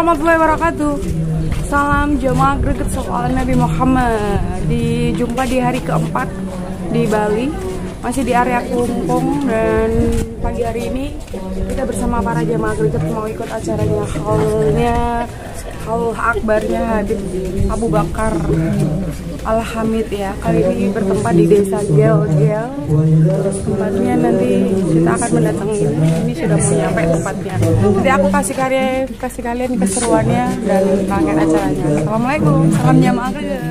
warahmatullahi wabarakatuh. Salam jamaah greget salawat Nabi Muhammad. Dijumpa di hari keempat di Bali, masih di area Kelungkung, dan pagi hari ini kita bersama para jamaah greget mau ikut acaranya haul akbarnya Habib Abu Bakar Al-Hamid ya. Kali ini bertempat di desa Gel-Gel. Terus tempatnya nanti kita akan mendatangi ini sudah mau nyampe tempatnya. Nanti aku kasih kalian keseruannya dan rangkaian acaranya. Assalamualaikum, salam jamaah greget.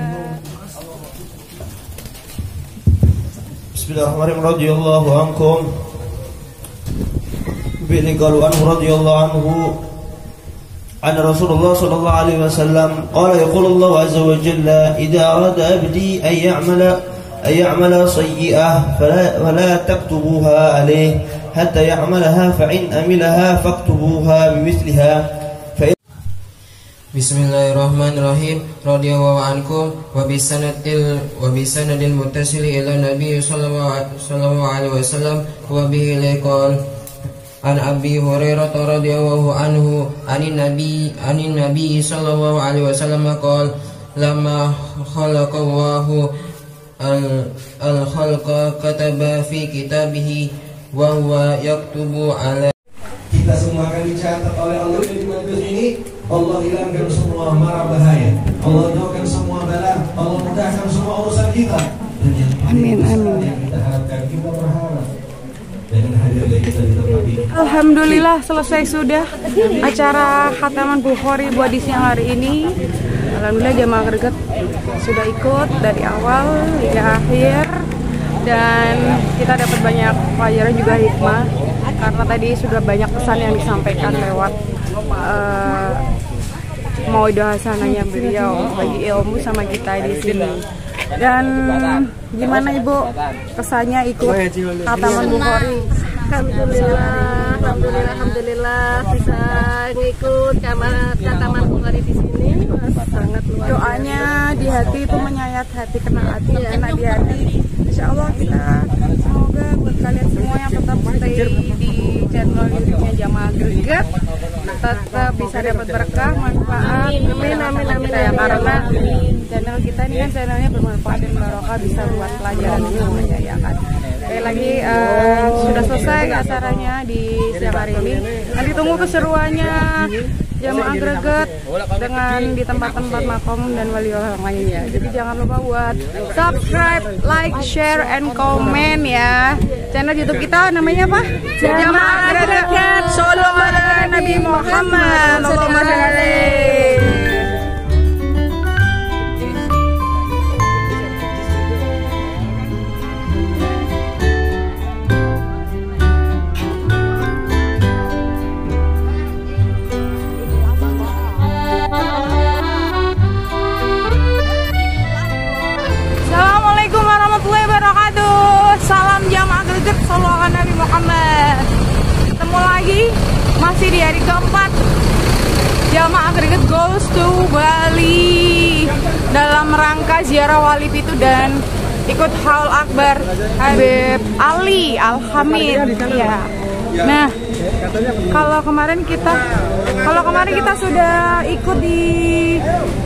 Bismillahirrahmanirrahim. Radhiyallahu ankum. Bini qalu anhu radhiyallahu anhu أن رسول الله صلى الله عليه وسلم قال يقول الله عز وجل إذا أراد أبدي أن يعمل سيئة فلا تكتبوها عليه حتى يعملها فإن عملها فاكتبوها بمثلها. Bismillahirrahmanirrahim. Radhiyallahu ankum wa bisanadil muttasil ila Nabi sallallahu alaihi wasallam wa bihi liqal an Abi Hurairah radhiyallahu anhu anin nabi sallallahu alaihi wasallam qala lamma khalaqallahu al-khalqa kataba fi kitabihi wa huwa yaktubu ala. Kita semua akan dicatat oleh Allah di majelis ini. Allah hilangkan semua mara bahaya, Allah jauhkan semua bala, Allah mudahkan semua urusan kita. Dan yang Amin, amin. yang kita harapkan, kita berharap dengan hadirnya kita di tempat ini. Alhamdulillah selesai sudah acara khataman Bukhari buat di siang hari ini. Alhamdulillah jamaah greget sudah ikut dari awal hingga akhir, dan kita dapat banyak pelajaran juga hikmah karena tadi sudah banyak pesan yang disampaikan lewat mauidhah hasanahnya beliau bagi ilmu sama kita di sini. Dan gimana Ibu kesannya ikut khataman Bukhari? Alhamdulillah bisa ngikut khataman Bukhari di sini. Sangat luar biasa. Doanya di hati itu menyayat hati, kena hati, kena di hati. Insya Allah kita semoga buat kalian semua yang tetap stay di channel YouTube-nya Jamaah Greget tetap bisa dapat berkah, manfaat. Amin ya, karena channel kita ini kan channelnya bermanfaat dan barokah, bisa buat pelajaran semuanya ya kan. Sekali lagi sudah selesai acaranya di siang hari ini. Nanti tunggu keseruannya jamaah greget dengan di tempat-tempat makom dan waliullah lainnya. Jadi jangan lupa buat subscribe, like, share, and comment ya. Channel YouTube kita namanya apa? Jamaah Greget Salawat Nabi Muhammad. Allahumma sholli alaihi. Salam jamaah greget salawat Nabi Muhammad. Ketemu lagi masih di hari keempat jamaah greget goes to Bali dalam rangka ziarah wali itu dan ikut haul akbar Habib Ali Al-Hamid ya. Nah, kalau kemarin kita sudah ikut di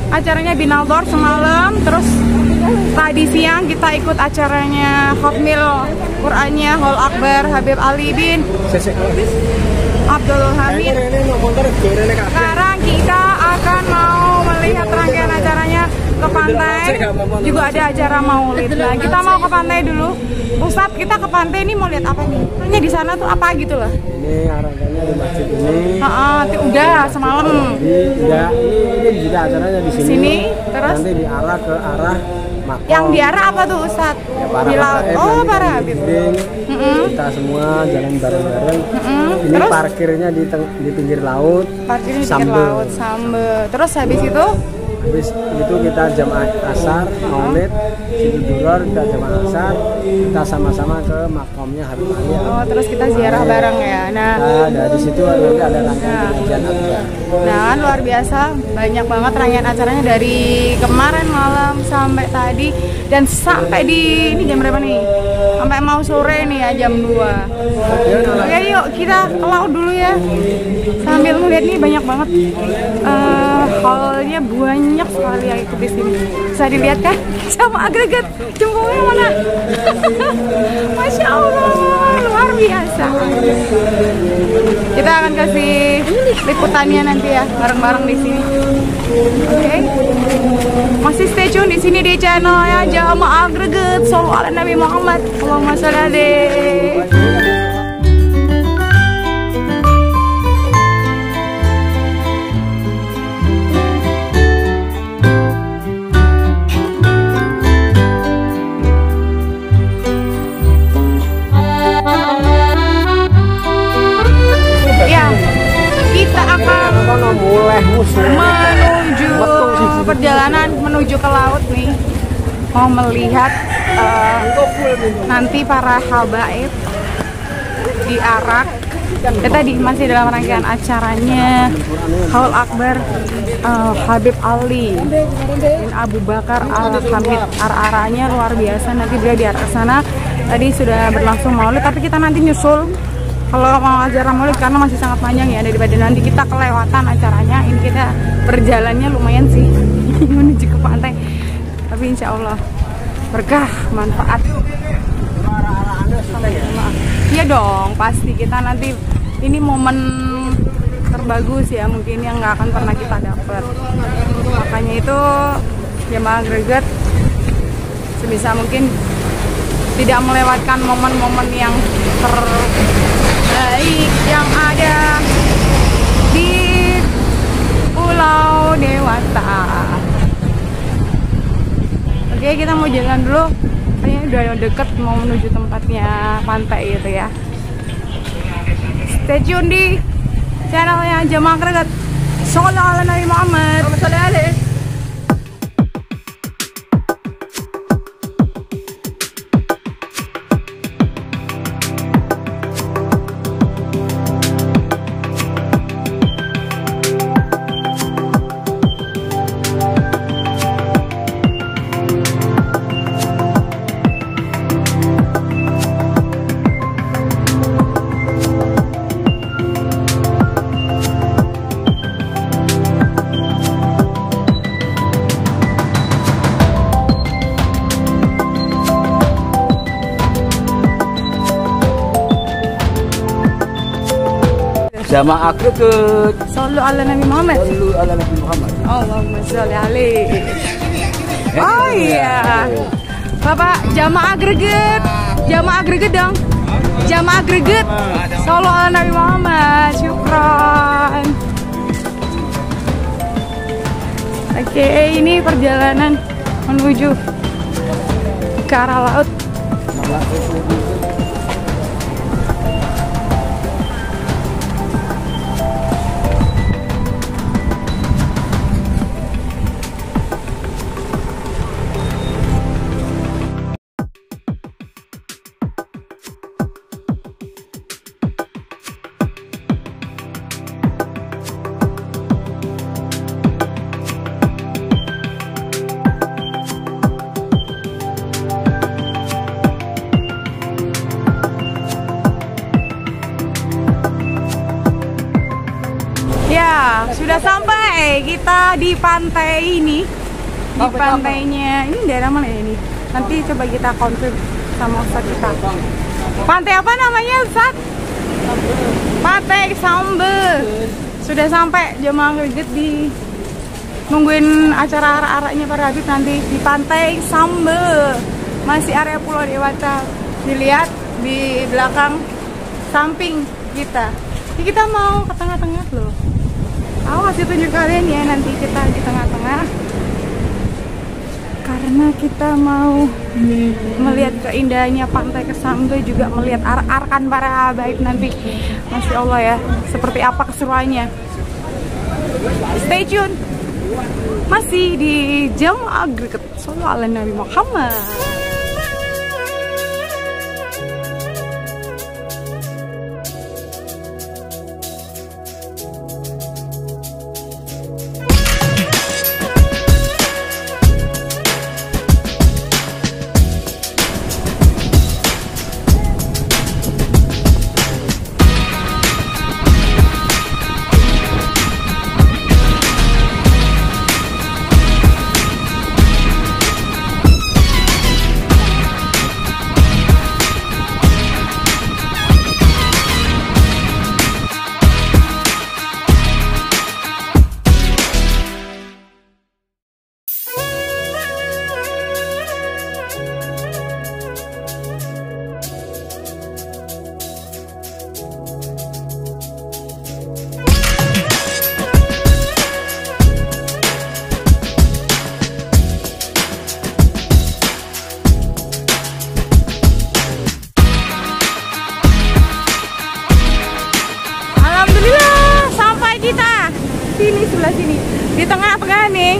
acaranya Binaldor semalam, terus tadi siang kita ikut acaranya Hafmil Qurannya Haul Akbar Habib Ali bin Abdul Hamid. Sekarang kita akan mau melihat rangkaian acaranya ke pantai. Juga ada acara maulid. Nah, kita mau ke pantai dulu. Ustadz, kita ke pantai ini mau lihat apa nih? Tanya di sana tuh apa gitu loh. Ini rangkaiannya di masjid ini. Udah semalam. Iya, ini juga acaranya di sini. Sini, terus nanti diarah ke arah makom. Yang diarah apa tuh Ustadz? Ya, para di laut. Oh, para Habib. Kita semua jalan bareng-bareng. Ini Terus? parkirnya di pinggir laut. Parkirnya di pinggir laut, Sambe. Terus habis itu? Habis itu kita jamaah asar, maulid, Siti Duror, kita jamaah asar, kita sama-sama ke makamnya Habib Ali. Oh, terus kita ziarah bareng ya. Nah, di situ nanti ada rangkaian pengajian akbar. Nah, kan luar biasa, banyak banget rangkaian acaranya dari kemarin malam sampai tadi dan sampai di ini jam berapa nih? sampai mau sore nih ya jam 2. Oke yuk kita ke laut dulu ya, sambil melihat nih banyak banget hallnya, banyak sekali yang ikut di sini. Bisa dilihat kan sama agregat jempolnya mana? Masya Allah, luar biasa. Kita akan kasih liputannya nanti ya bareng-bareng di sini. Oke. Masih stay tune di sini di channelnya Jamaah Greget. Shollu ala Nabi Muhammad. Allahumma sholli alaihi. Ya, kita akan menuju perjalanan menuju ke laut nih, mau melihat nanti para habaib diarak. Ya, tadi masih dalam rangkaian acaranya Haul Akbar Habib Ali bin Abu Bakar Al-Hamid. Ar-aranya luar biasa, nanti beliau diarak ke sana. Tadi sudah berlangsung maulid, tapi kita nanti nyusul kalau mau acara maulid karena masih sangat panjang ya, daripada nanti kita kelewatan acaranya. Ini kita berjalannya lumayan sih menuju ke pantai, tapi insya Allah berkah, manfaat. Iya dong, pasti kita nanti ini momen terbagus ya, mungkin yang nggak akan pernah kita dapat. Makanya itu Jamaah Greget sebisa mungkin tidak melewatkan momen-momen yang terbaik yang ada di Pulau Dewata. Oke, kita mau jalan dulu. Kayaknya udah deket mau menuju tempatnya pantai gitu ya. Stay tune di channelnya Jamaah Greget. Shollu ala Nabi Muhammad. Shollu alaihi. Jamaah Greget. Shollu ala Nabi Muhammad. Shollu ala Nabi Muhammad. Allahumma sholli alaihi. Oh iya. Bapak Jamaah Greget. Jamaah Greget dong. Jamaah Greget. Shollu ala Nabi Muhammad. Syukran. Oke, ini perjalanan menuju ke arah laut. Ya, sudah sampai kita di pantai ini. Di pantainya, ini daerah mana ya ini? Nanti coba kita konfirm sama Ustadz kita. Pantai apa namanya, Ustadz? Pantai Sambe. Sudah sampai Jamaah Greget di nungguin acara arak-araknya para Habib nanti di Pantai Sambe. Masih area Pulau Dewata. Dilihat di belakang samping kita. Ini kita mau ke tengah-tengah loh. Aku kasih tunjuk kalian ya, nanti kita di tengah-tengah karena kita mau melihat keindahannya Pantai Kesambe, juga melihat arak-arakan para habaib nanti. Masya Allah ya, seperti apa keseruannya. Stay tune, masih di Jamaah Greget. Shollu ala Nabi Muhammad. sebelah sini. Di tengah-tengah nih,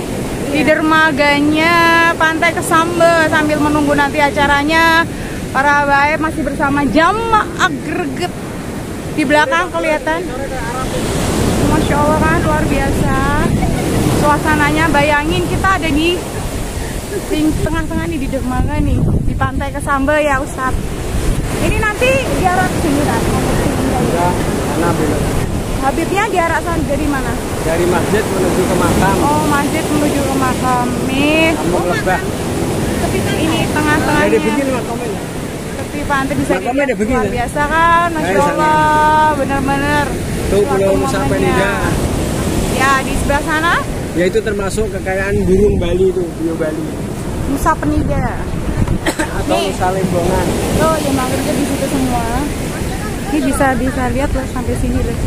di dermaganya Pantai Kesambe sambil menunggu nanti acaranya. Para habaib masih bersama jamaah greget. Di belakang kelihatan. Masya Allah kan, luar biasa. Suasananya, bayangin kita ada di tengah-tengah nih, di dermaga nih, di Pantai Kesambe ya Ustadz. Ini nanti jarak sini kan? Ya, karena Habibnya jarak dari mana? dari masjid menuju ke makam. Oh, masjid menuju ke makam. Nih, Kampung Lebah. ini tengah-tengahnya. Jadi begini makamnya. Tepi pantai bisa Makamnya ada dilihat, begini. luar biasa kan? Masya Nah, sana. Allah, bener-bener. Tuh Pulau Nusa Momennya. Penida. Ya, di sebelah sana Ya itu termasuk kekayaan burung Bali itu, bio Bali. Nusa Penida. Atau Nih. Nusa Lembongan. Tuh, ya kerja di situ semua. Ini bisa lihat loh sampai sini loh.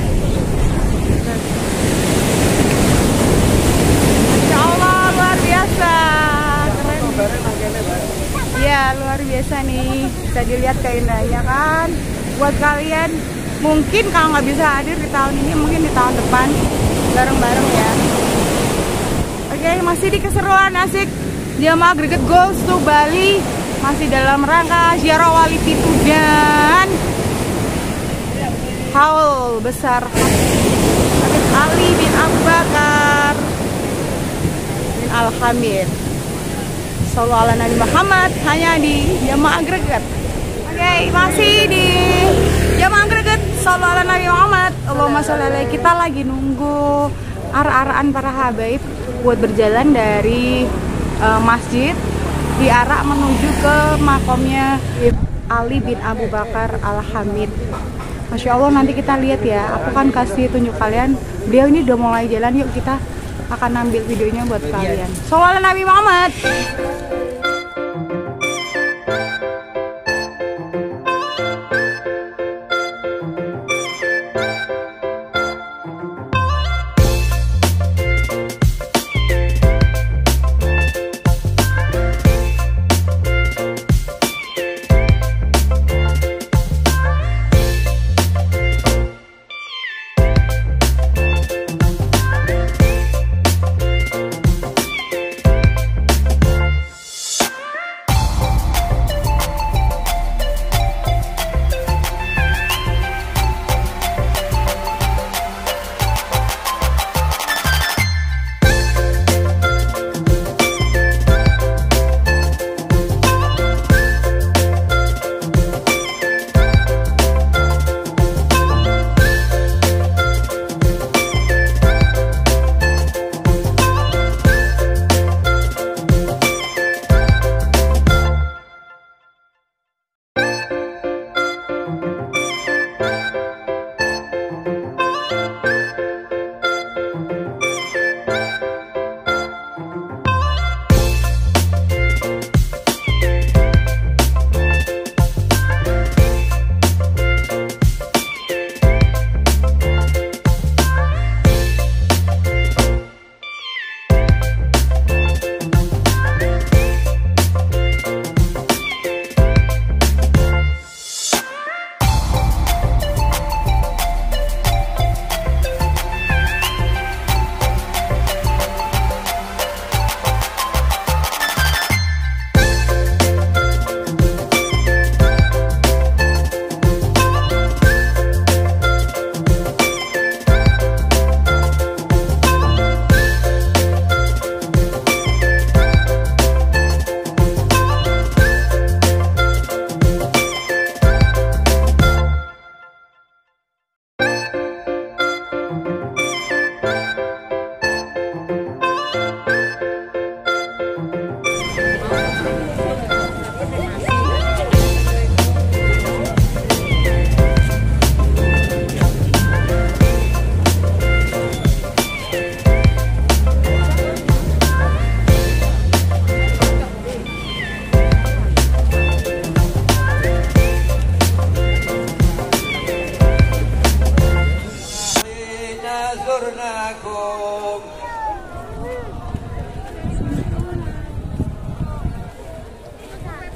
Masya Allah, luar biasa. Keren. Ya, luar biasa nih. Bisa dilihat keindahannya kan. Buat kalian, mungkin kalau nggak bisa hadir di tahun ini, mungkin di tahun depan bareng-bareng ya. Oke, masih di keseruan asik. Jamaah Greget Goes to Bali masih dalam rangka ziarah Wali Pitu dan haul besar Habib Ali bin Abu Bakar bin Al-Hamid. Sallallahu ala Nabi Muhammad, hanya di Jamaah Greget. Oke, masih di Jamaah Greget. Sallallahu ala Nabi Muhammad. Allahumma sholli alaihi. Kita lagi nunggu arah-arahan para habaib buat berjalan dari masjid diarak menuju ke makomnya Ali bin Abu Bakar Al-Hamid. Masya Allah, nanti kita lihat ya. Aku kan kasih tunjuk kalian. Beliau ini udah mulai jalan. Yuk kita akan ambil videonya buat kalian. Sholawat Nabi Muhammad.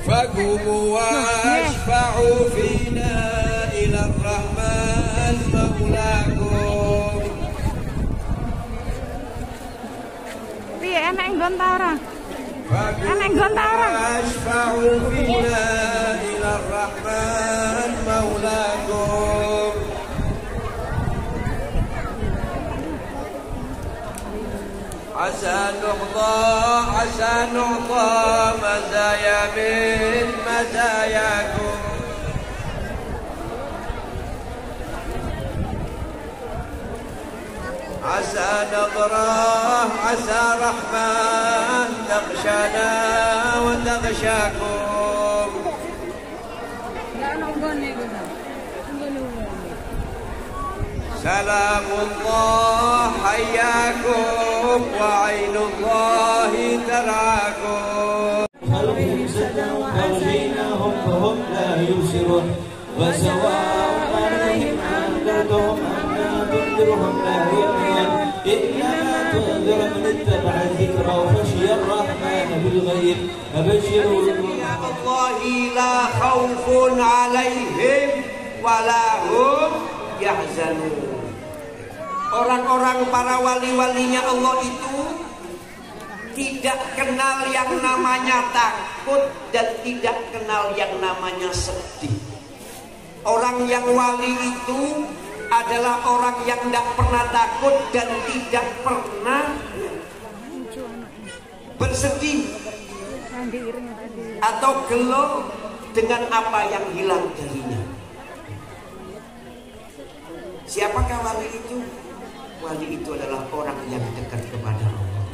فقوموا واشفعوا فينا إلى الرحمن مولاكم Gontara. Enek Gontara. Ashfa'u fina ila Rahman maulakum. Asa nu'ta mazaya min mazayakum. Asa nadrah, asa rahman taghshana wa taghshakum. Salamullah hayyakum wa ainullahi tarakum. خلقهم سدا وأرجيناهم فهم لا يبصرون وسواء عليهم أنذرتهم أم لم تنذرهم لا يؤمنون إنما تنذر من اتبع الذكر وخشي الرحمن بالغيب فبشره Ya Allah la khaufun alaihim walahum yahzanun. Orang-orang para wali-walinya Allah itu tidak kenal yang namanya takut dan tidak kenal yang namanya sedih. Orang yang wali itu adalah orang yang tidak pernah takut dan tidak pernah bersedih atau gelo dengan apa yang hilang darinya. Siapakah wali itu? Wali itu adalah orang yang dekat kepada Allah.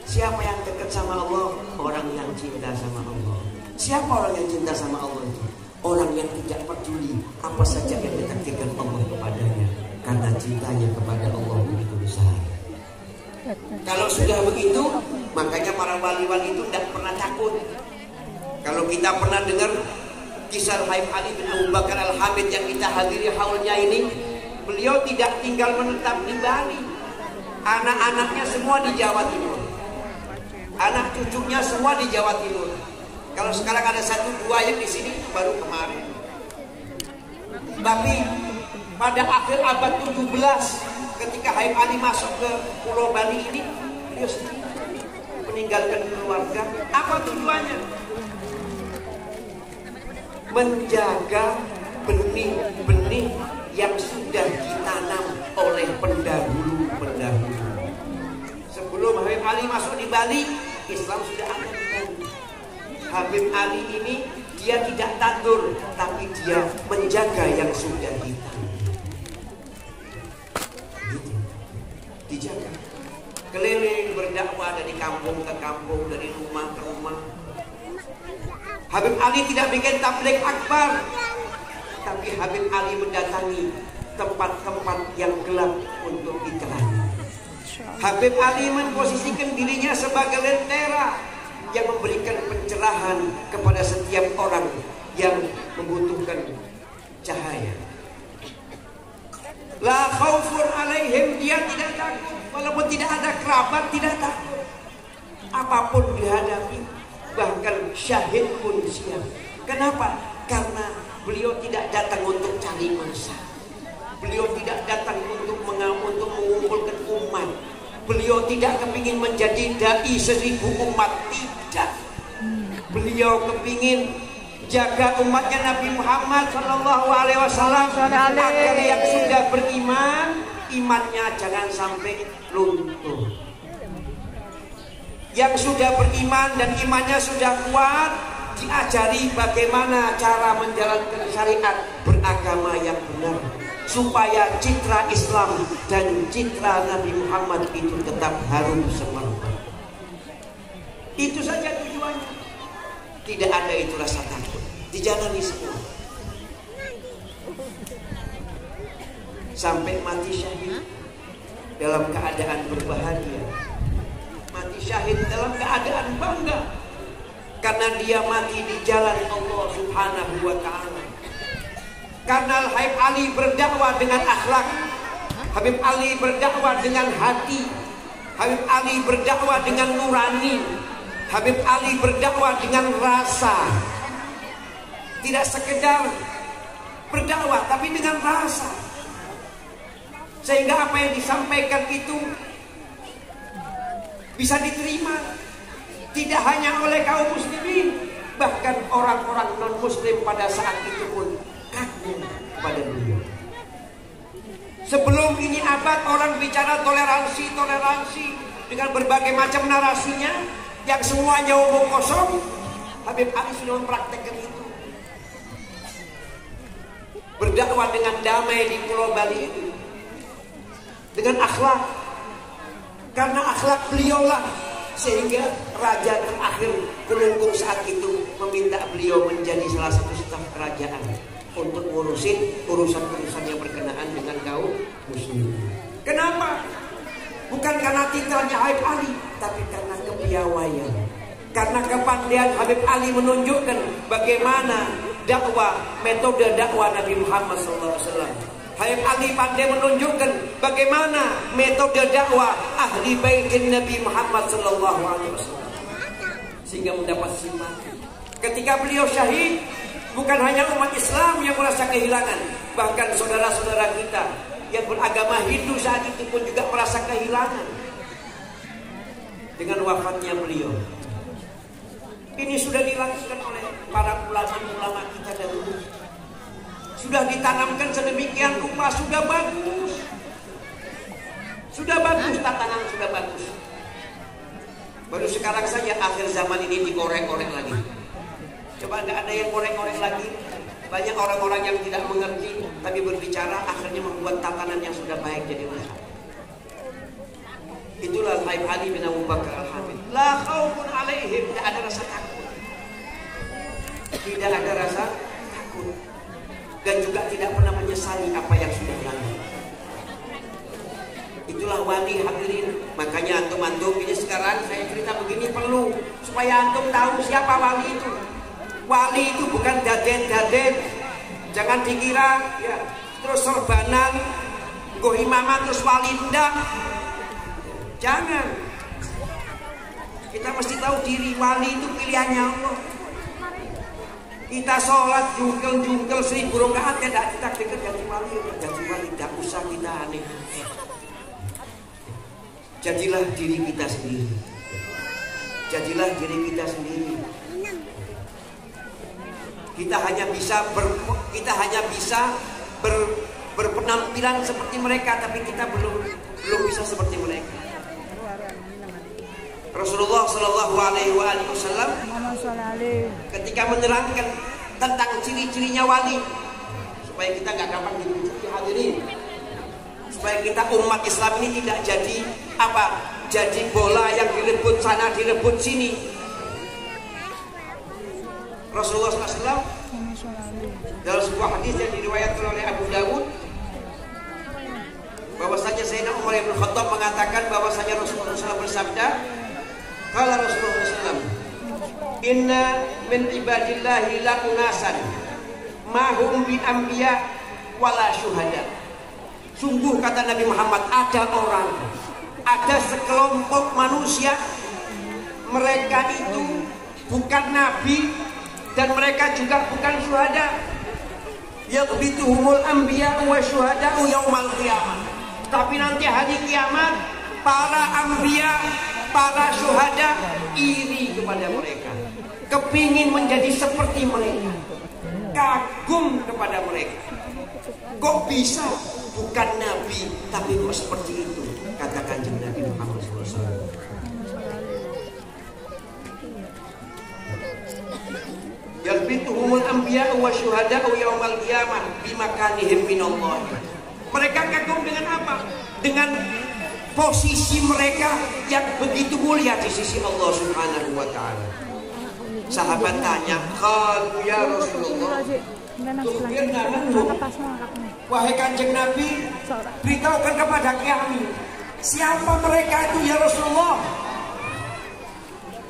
Siapa yang dekat sama Allah? Orang yang cinta sama Allah. Siapa orang yang cinta sama Allah itu? Orang yang tidak peduli apa saja yang dekatkan Allah kepadanya, karena cintanya kepada Allah begitu besar. Kalau sudah begitu, makanya para wali-wali itu tidak pernah takut. Kalau kita pernah dengar kisah Habib Ali bin Abu Bakar Al-Hamid yang kita hadiri haulnya ini, beliau tidak tinggal menetap di Bali. Anak-anaknya semua di Jawa Timur. Anak cucunya semua di Jawa Timur. Kalau sekarang ada 1-2 yang di sini baru kemarin. Tapi pada akhir abad 17 ketika Habib Ali masuk ke Pulau Bali ini, beliau meninggalkan keluarga. Apa tujuannya? Menjaga benih-benih yang sudah ditanam oleh pendahulu-pendahulu. Sebelum Habib Ali masuk di Bali, Islam sudah ada di Bali. Habib Ali ini dia tidak tandur, tapi dia menjaga yang sudah ditanam. Gitu. Dijaga. Keliling berdakwah dari kampung ke kampung, dari rumah ke rumah. Habib Ali tidak bikin tabligh akbar, tapi Habib Ali mendatangi tempat-tempat yang gelap untuk diterangi. Habib Ali memposisikan dirinya sebagai lentera yang memberikan pencerahan kepada setiap orang yang membutuhkan cahaya. La khaufun alaihim, dia tidak takut. Walaupun tidak ada kerabat, tidak takut. Apapun dihadapi, bahkan syahid pun siap. Kenapa? Karena beliau tidak datang untuk cari masa. Beliau tidak datang untuk mengumpulkan umat. Beliau tidak kepingin menjadi dai 1000 umat, tidak. Beliau kepingin jaga umatnya Nabi Muhammad SAW agar yang sudah beriman, imannya jangan sampai luntur. Yang sudah beriman dan imannya sudah kuat, diajari bagaimana cara menjalankan syariat beragama yang benar, supaya citra Islam dan citra Nabi Muhammad itu tetap harum semerbak. Itu saja tujuannya. Tidak ada itu rasa takut, dijalani semua sampai mati syahid dalam keadaan berbahagia. Mati syahid dalam keadaan bangga karena dia mati di jalan Allah Subhanahu wa ta'ala. Karena Habib Ali berdakwah dengan akhlak, Habib Ali berdakwah dengan hati, Habib Ali berdakwah dengan nurani, Habib Ali berdakwah dengan rasa. Tidak sekedar berdakwah tapi dengan rasa, sehingga apa yang disampaikan itu bisa diterima. Tidak hanya oleh kaum muslimin, bahkan orang-orang non-muslim pada saat itu pun kagum pada beliau. Sebelum ini abad orang bicara toleransi dengan berbagai macam narasinya yang semuanya omong kosong. Habib Ali sudah mempraktekkan itu. Berdakwah dengan damai di Pulau Bali itu, dengan akhlak. Karena akhlak beliaulah sehingga raja terakhir Kelungkung saat itu meminta beliau menjadi salah satu staf kerajaan untuk ngurusin urusan-urusan yang berkenaan dengan kaum muslimin. Kenapa? Bukan karena titelnya Habib Ali, tapi karena kepiawaian. Karena kepandaian Habib Ali menunjukkan bagaimana dakwah, metode dakwah Nabi Muhammad SAW. Habib Ali pandai menunjukkan bagaimana metode dakwah ahli baitin Nabi Muhammad SAW, sehingga mendapat simpati. Ketika beliau syahid, bukan hanya umat Islam yang merasa kehilangan, bahkan saudara-saudara kita yang beragama Hindu saat itu pun juga merasa kehilangan dengan wafatnya beliau. Ini sudah dilakukan oleh para ulama-ulama kita dahulu. Sudah ditanamkan sedemikian rupa, sudah bagus. Sudah bagus, tatanan sudah bagus. Baru sekarang saja akhir zaman ini digoreng-goreng lagi. Coba nggak ada yang goreng-goreng lagi. Banyak orang-orang yang tidak mengerti, tapi berbicara akhirnya membuat tatanan yang sudah baik jadi rusak. Itulah Habib Ali bin Abu Bakar Al-Hamid. La khaufun alaihim, tidak ada rasa takut. Tidak ada rasa takut. Dan juga tidak pernah menyesali apa yang sudah lalu. Itulah wali hadirin. Makanya antum-antum ini sekarang saya cerita begini perlu supaya antum tahu siapa wali itu. Wali itu bukan daden-daden. Jangan dikira ya terus sorbanan go imamah terus wali ndak. Jangan. Kita mesti tahu diri wali itu pilihannya Allah. Kita sholat jungkel 1000 rakaat tidak kita dekat jadi wali, tidak usah kita aneh. Jadilah diri kita sendiri. Jadilah diri kita sendiri. Kita hanya bisa berpenampilan seperti mereka, tapi kita belum bisa seperti mereka. Rasulullah Shallallahu Alaihi Wasallam ketika menerangkan tentang ciri-cirinya wali, supaya kita nggak gampang dibujuki hadirin, supaya kita umat Islam ini tidak jadi jadi bola yang direbut sana direbut sini. Rasulullah SAW dalam sebuah hadis yang diriwayatkan oleh Abu Dawud, bahwasanya Sayyidina Umar bin Khattab mengatakan bahwasanya Rasulullah SAW bersabda, kalau Rasulullah SAW, inna min ibadillahi la unasan mahum bi anbiya wala syuhada. Sungguh kata Nabi Muhammad, ada sekelompok manusia, mereka itu bukan nabi dan mereka juga bukan syuhada. Yaqbituhumul anbiya wa syuhada'u yaumal qiyamah. Tapi nanti hari kiamat para anbiya, para syuhada iri kepada mereka, kepingin menjadi seperti mereka, kagum kepada mereka. Kok bisa bukan nabi tapi kok seperti itu, kata Kanjeng Nabi Muhammad SAW. Yaqbituhumul anbiya wa syuhada'u yaumal qiyamah bimakanihim minallah. Mereka kagum dengan apa? Dengan posisi mereka yang begitu mulia di sisi Allah Subhanahu wa ta'ala. Sahabat tanya, "Qalu ya Rasulullah, wahai Kanjeng Nabi, beritahukan kepada kami, siapa mereka itu ya Rasulullah?"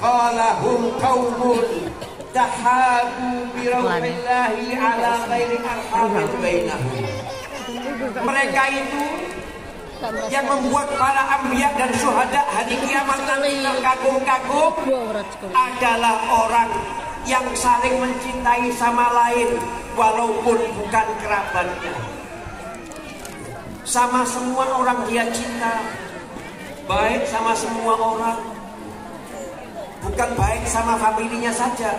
Qala hum qaumun tahabu bi rawhillahi ala ghairi arhamin bainahum. Mereka itu yang membuat para anbiya dan syuhada hari kiamat nanti terkagum-kagum adalah orang yang saling mencintai sama lain walaupun bukan kerabatnya. Sama semua orang dia cinta, baik sama semua orang. bukan baik sama familinya saja,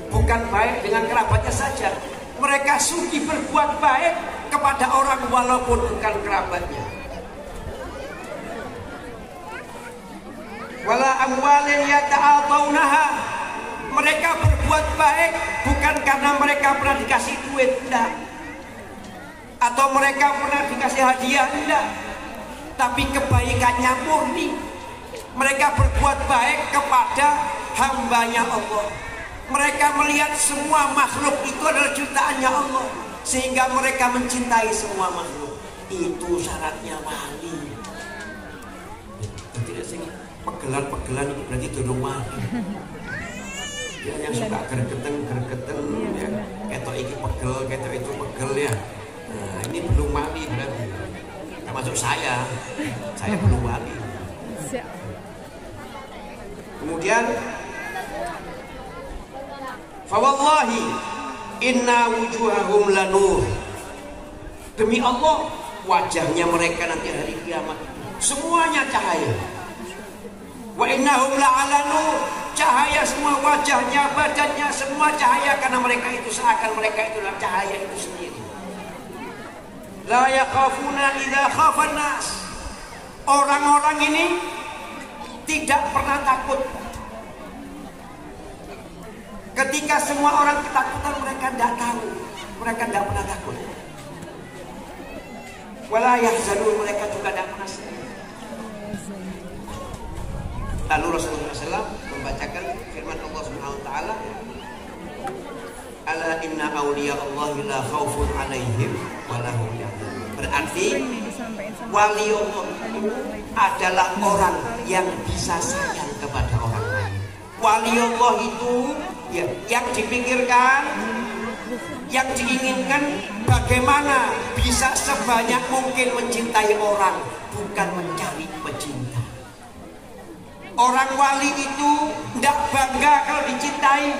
bukan baik dengan kerabatnya saja. Mereka suki berbuat baik kepada orang walaupun bukan kerabatnya. Wala amwalin yata'atawnaha. Mereka berbuat baik bukan karena mereka pernah dikasih duit, enggak, atau mereka pernah dikasih hadiah, enggak, tapi kebaikannya murni. Mereka berbuat baik kepada hambanya Allah. Mereka melihat semua makhluk itu adalah ciptaannya Allah, sehingga mereka mencintai semua makhluk. Itu syaratnya wali. Tidak sih pegelan-pegelan itu berarti dorong wali. Ya, yang suka gergeteng ya, ketok iki pegel, ketok itu pegel ya. Nah, ini belum wali berarti. Termasuk saya belum wali. Kemudian fawallahi inna wujuhahum lanur. Demi Allah, wajahnya mereka nanti hari kiamat semuanya cahaya. Wa innahum la'ala nur. Cahaya semua, wajahnya, badannya semua cahaya, karena mereka itu seakan mereka itulah cahaya itu sendiri. La yakhafuna idza khafan nas. Orang-orang ini tidak pernah takut. Ketika semua orang ketakutan, mereka tidak tahu, mereka tidak pernah takut. Wala yahzanun, mereka juga tidak pernah sedih. Lalu Rasulullah SAW membacakan firman Allah Subhanahu Wa Taala, Ala inna awliya Allahi la khawfun alaihim wa lahum yahzanun. Berarti wali Allah adalah orang yang bisa sayang kepada orang lain. Wali Allah itu ya, yang dipikirkan, yang diinginkan bagaimana bisa sebanyak mungkin mencintai orang, bukan mencari pecinta. Orang wali itu tidak bangga kalau dicintai,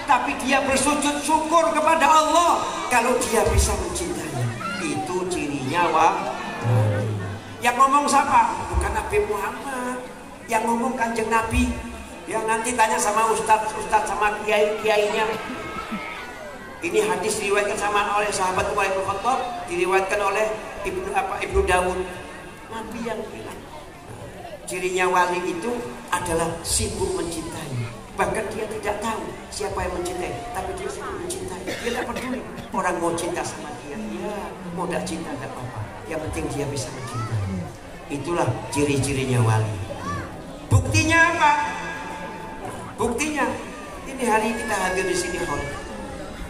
tapi dia bersujud syukur kepada Allah kalau dia bisa mencintai. Itu cirinya wali. Yang ngomong siapa? Bukan Nabi Muhammad. Yang ngomong Kanjeng Nabi. Yang nanti tanya sama ustadz sama kiainya. Ini hadis diriwayatkan sama oleh sahabat Umar bin Khattab, diriwayatkan oleh Ibnu Dawud. Nabi yang bilang, cirinya wali itu adalah sibuk mencintai. Bahkan dia tidak tahu siapa yang mencintai, tapi dia sibuk mencintai. Dia tidak peduli orang mau cinta sama dia, mau tidak cinta tidak apa-apa. Yang penting dia bisa mencintai. Itulah ciri-cirinya wali. Buktinya apa? Buktinya ini hari kita hadir di sini,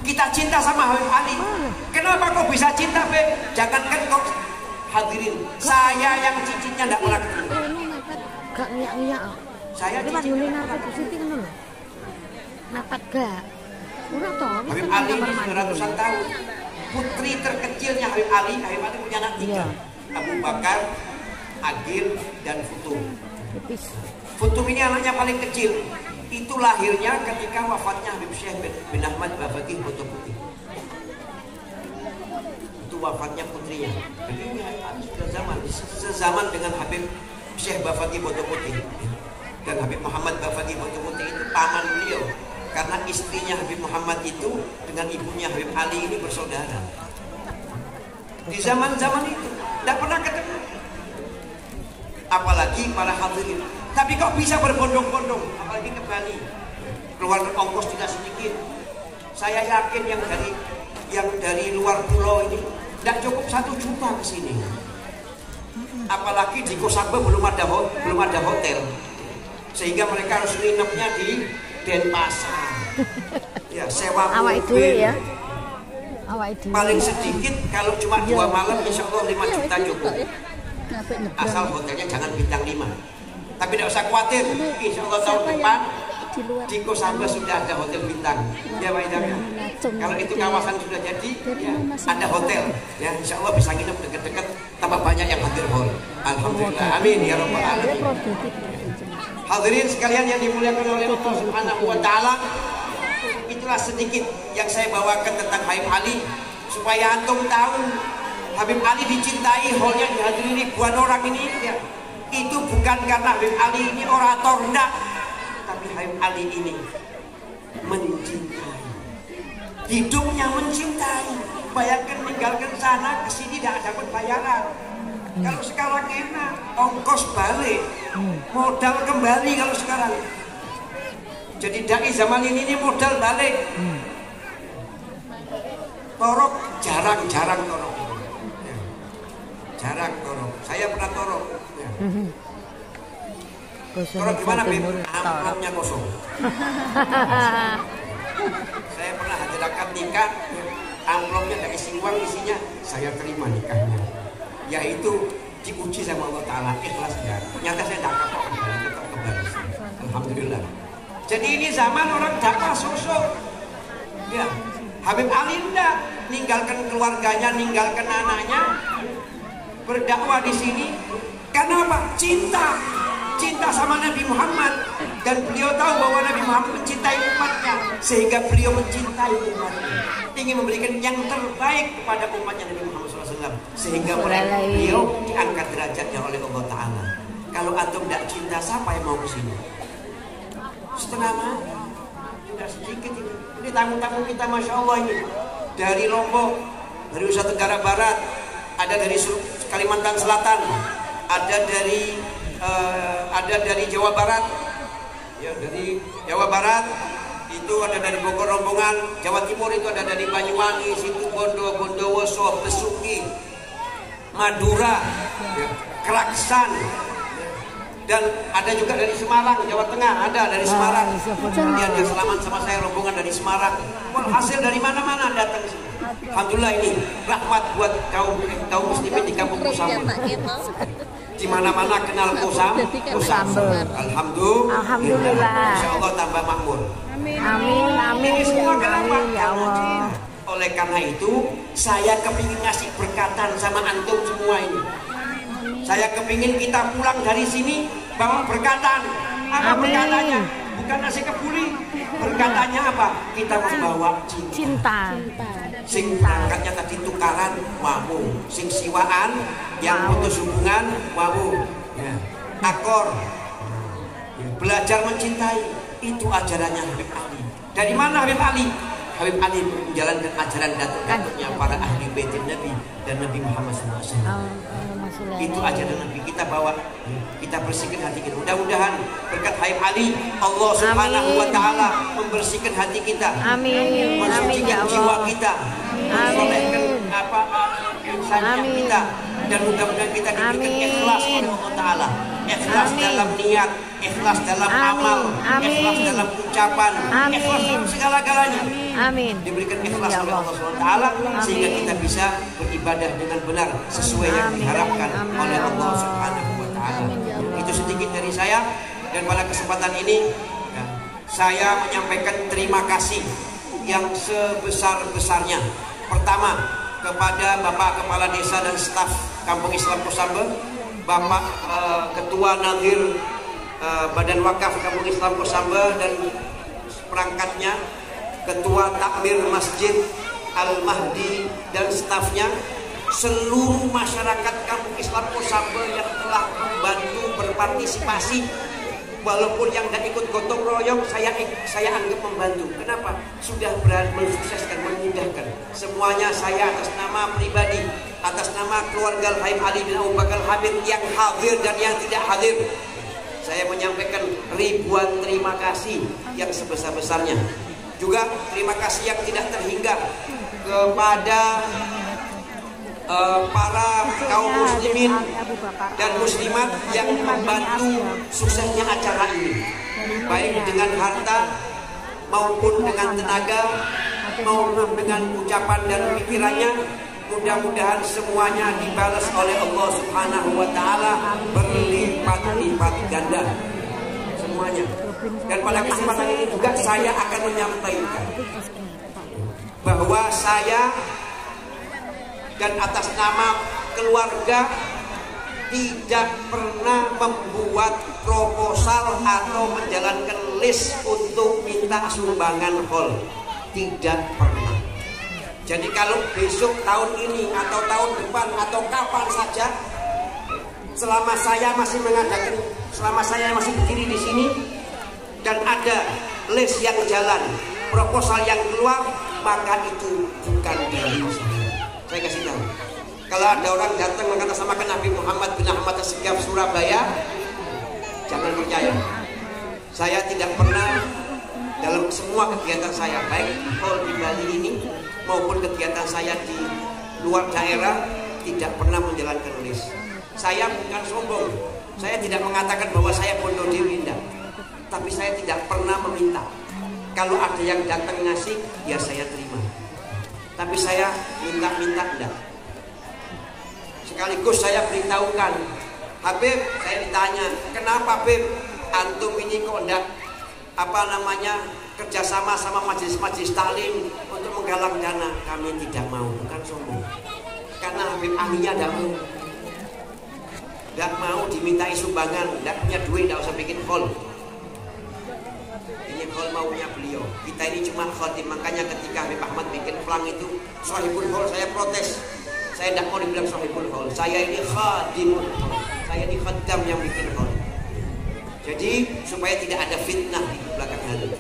kita cinta sama Habib Ali. Kenapa kok bisa cinta, Be? Jangankan kok hadirin, saya yang cicitnya tidak pernah ketemu. Gak ngiyak-ngiyak. Saya cicitnya napat Siti kan lho. Napat gak? Ora toh. Habib Ali ini ratusan tahun. Putri terkecilnya Habib Ali punya anak 3. Abu Bakar, Agil, dan Futum. Futum ini anaknya paling kecil. Itu lahirnya ketika wafatnya Habib Syekh bin Ahmad Bafaqih Boto Putih. Itu wafatnya putrinya. Jadi ini Habib Ali sudah sezaman dengan Habib Syekh Bafaqih Boto Putih. Dan Habib Muhammad Bafaqih Boto Putih itu paman beliau. Karena istrinya Habib Muhammad itu dengan ibunya Habib Ali ini bersaudara. Di zaman-zaman itu tidak pernah ketemu. Apalagi para hadirin. Tapi kok bisa berbondong-bondong, apalagi ke Bali. Keluar ongkos tidak sedikit. Saya yakin yang dari luar pulau ini tidak cukup 1 juta ke sini. Apalagi di Kosambi belum ada hotel. Sehingga mereka harus nginepnya di Denpasar. Ya, sewa mobil. Ya. Paling sedikit kalau cuma 2 malam, insya Allah 5 juta cukup. Asal hotelnya jangan bintang 5. Tapi tidak usah khawatir, insya Allah tahun depan di Kosambi sudah ada hotel bintang. Ya Pak Idam ya. Kalau itu kawasan sudah jadi, ya, ada hotel. Ya, insya Allah bisa nginep dekat-dekat, tambah banyak yang hadir hall. Alhamdulillah, amin ya Rabbal alamin. Hadirin sekalian yang dimuliakan oleh Allah Subhanahu Wa Taala, itulah sedikit yang saya bawakan tentang Habib Ali supaya antum tahu Habib Ali dicintai, hallnya dihadiri ribuan orang ini. Ya. Itu bukan karena Habib Ali ini orator, enggak, tapi Habib Ali ini mencintai, hidupnya mencintai. Bayangkan meninggalkan sana ke sini tidak dapat bayaran. Kalau sekarang enak, ongkos balik, modal kembali kalau sekarang. Jadi dai zaman ini modal balik. Torok jarang-jarang torok. Ya. Jarang torok. Saya pernah torok. Ya. Torok gimana, Bim? Amplopnya kosong. Saya pernah hadiahkan nikah, amplopnya ada isi uang, isinya saya terima nikahnya. Yaitu diuji sama Allah Ta'ala, ikhlas ya. Ternyata saya tak kapok, tetap kembali. Alhamdulillah. Jadi ini zaman orang dakwah sosok. Ya, Habib Ali enggak, ninggalkan keluarganya, ninggalkan anaknya, berdakwah di sini. Karena apa? Cinta sama Nabi Muhammad. Dan beliau tahu bahwa Nabi Muhammad mencintai umatnya, sehingga beliau mencintai umatnya, ingin memberikan yang terbaik kepada umatnya Nabi Muhammad SAW, sehingga beliau diangkat derajatnya oleh Allah Ta'ala. Kalau antum tidak cinta, siapa yang mau ke sini? Setengah mati, tidak sedikit ini. Ini tamu-tamu kita, Masya Allah ini, dari Lombok, dari Nusa Tenggara Barat, ada dari Kalimantan Selatan, ada dari Jawa Barat, ya dari Jawa Barat itu ada dari Bogor rombongan, Jawa Timur itu ada dari Banyuwangi, Situbondo, Bondowoso, Besuki, Madura, ya, Keraksan. Dan ada juga dari Semarang, Jawa Tengah, ada dari Semarang. Dia selamat sama saya, rombongan dari Semarang. Hasil dari mana-mana datang sini. Alhamdulillah, ini rahmat buat kaum muslimin di kampung Kusambel. Di mana-mana kenal Kusambel. Alhamdulillah. Insya Allah tambah makmur. Amin. Ya Allah. Oleh karena itu, saya kepingin ngasih berkatan sama antum semua ini. Saya kepingin kita pulang dari sini bawa berkatan. Apa berkatannya? Bukan nasi kebuli. Berkatannya apa? Kita membawa cinta. Sing berangkatnya tadi tukaran, wawu. Sing siwaan, yang putus hubungan, wawu. Ya. Akor. Ya. Belajar mencintai. Itu ajarannya Habib Ali. Dari mana Habib Ali? Habib Ali menjalankan ajaran datuk-datuknya para ahli baitin Nabi dan Nabi Muhammad SAW. Itu ajaran Nabi, kita bawa, kita bersihkan hati kita. Mudah-mudahan berkat Habib Ali, Allah Subhanahu wa Ta'ala membersihkan hati kita, mensucikan jiwa kita, mensolehkan insannya kita, dan mudah-mudahan kita diberikan ikhlas oleh Allah Ta'ala. Ikhlas dalam niat, ikhlas dalam amal, ikhlas dalam ucapan, ikhlas dalam segala-galanya. Diberikan ikhlas oleh Allah SWT, sehingga kita bisa beribadah dengan benar sesuai yang diharapkan oleh Allah Subhanahu wa Ta'ala. Itu sedikit dari saya, dan pada kesempatan ini saya menyampaikan terima kasih yang sebesar-besarnya. Pertama, kepada Bapak Kepala Desa dan staf Kampung Islam Kusambel, Bapak Ketua Nadir Badan Wakaf Kampung Islam Kusambel dan perangkatnya, Ketua Takmir Masjid Al-Mahdi dan stafnya, seluruh masyarakat Kampung Islam Kusambel yang telah membantu berpartisipasi. Walaupun yang tidak ikut gotong royong, saya anggap membantu. Kenapa? Sudah berani mensukseskan, memudahkan. Semuanya saya atas nama pribadi, atas nama keluarga Habib Ali bin Abu Bakar Habib yang hadir dan yang tidak hadir, saya menyampaikan ribuan terima kasih yang sebesar-besarnya. Juga terima kasih yang tidak terhingga kepada para kaum muslimin dan muslimat yang membantu suksesnya acara ini, baik dengan harta maupun dengan tenaga maupun dengan ucapan dan pikirannya. Mudah-mudahan semuanya dibalas oleh Allah Subhanahu wa Ta'ala berlipat-lipat ganda semuanya. Dan pada kesempatan ini juga saya akan menyampaikan bahwa saya dan atas nama keluarga tidak pernah membuat proposal atau menjalankan list untuk minta sumbangan hall. Tidak pernah. Jadi kalau besok tahun ini atau tahun depan atau kapan saja, selama saya masih mengadakan, selama saya masih berdiri di sini dan ada list yang jalan, proposal yang keluar, maka itu bukan dari saya. Saya kasih tahu. Kalau ada orang datang mengatasnamakan Nabi Muhammad bin Ahmad As-Segaf Surabaya, jangan percaya. Saya tidak pernah dalam semua kegiatan saya, baik hall di Bali ini maupun kegiatan saya di luar daerah, tidak pernah menjalankan list. Saya bukan sombong. Saya tidak mengatakan bahwa saya bodoh diri, tidak. Tapi saya tidak pernah meminta. Kalau ada yang datang ngasih, ya saya terima. Tapi saya minta-minta tidak. Sekaligus saya beritahukan, Habib, saya ditanya, kenapa Habib, antum ini kok enggak kerjasama sama majelis-majelis taklim untuk menggalang dana? Kami tidak mau, bukan sombong. Karena Habib ahlinya tidak mau dimintai sumbangan, tidak punya duit, tidak usah bikin hall. Ini hall maunya beliau. Kita ini cuma khotim. Makanya ketika Habib Ahmad bikin pelang itu Sohibul Hall, saya protes. Saya tidak mau dibilang Sohibul Hall. Saya ini khadim. Saya ini khaddam yang bikin hall. Jadi supaya tidak ada fitnah di belakang hal ini.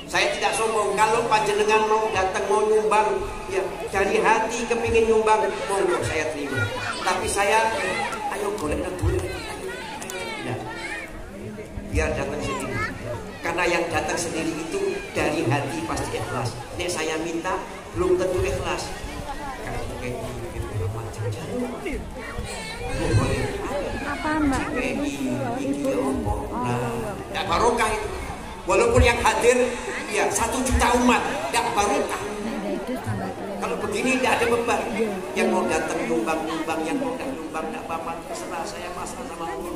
Saya tidak sombong. Kalau panjenengan mau datang, mau nyumbang, ya dari hati kepingin nyumbang, monggo saya terima. Tapi saya, ayo golek duit. Tidak. Biar datang sendiri. Karena yang datang sendiri itu dari hati pasti ikhlas. Nek saya minta belum tentu ikhlas. Karena kayak apa Mbak? Tidak barokah itu. Walaupun yang hadir ya 1 juta umat, tidak barokah. Kalau begini tidak ada beban. Yang mau datang nyumbang, yang mau tidak nyumbang tidak apa-apa, terserah, saya pasrah sama Allah.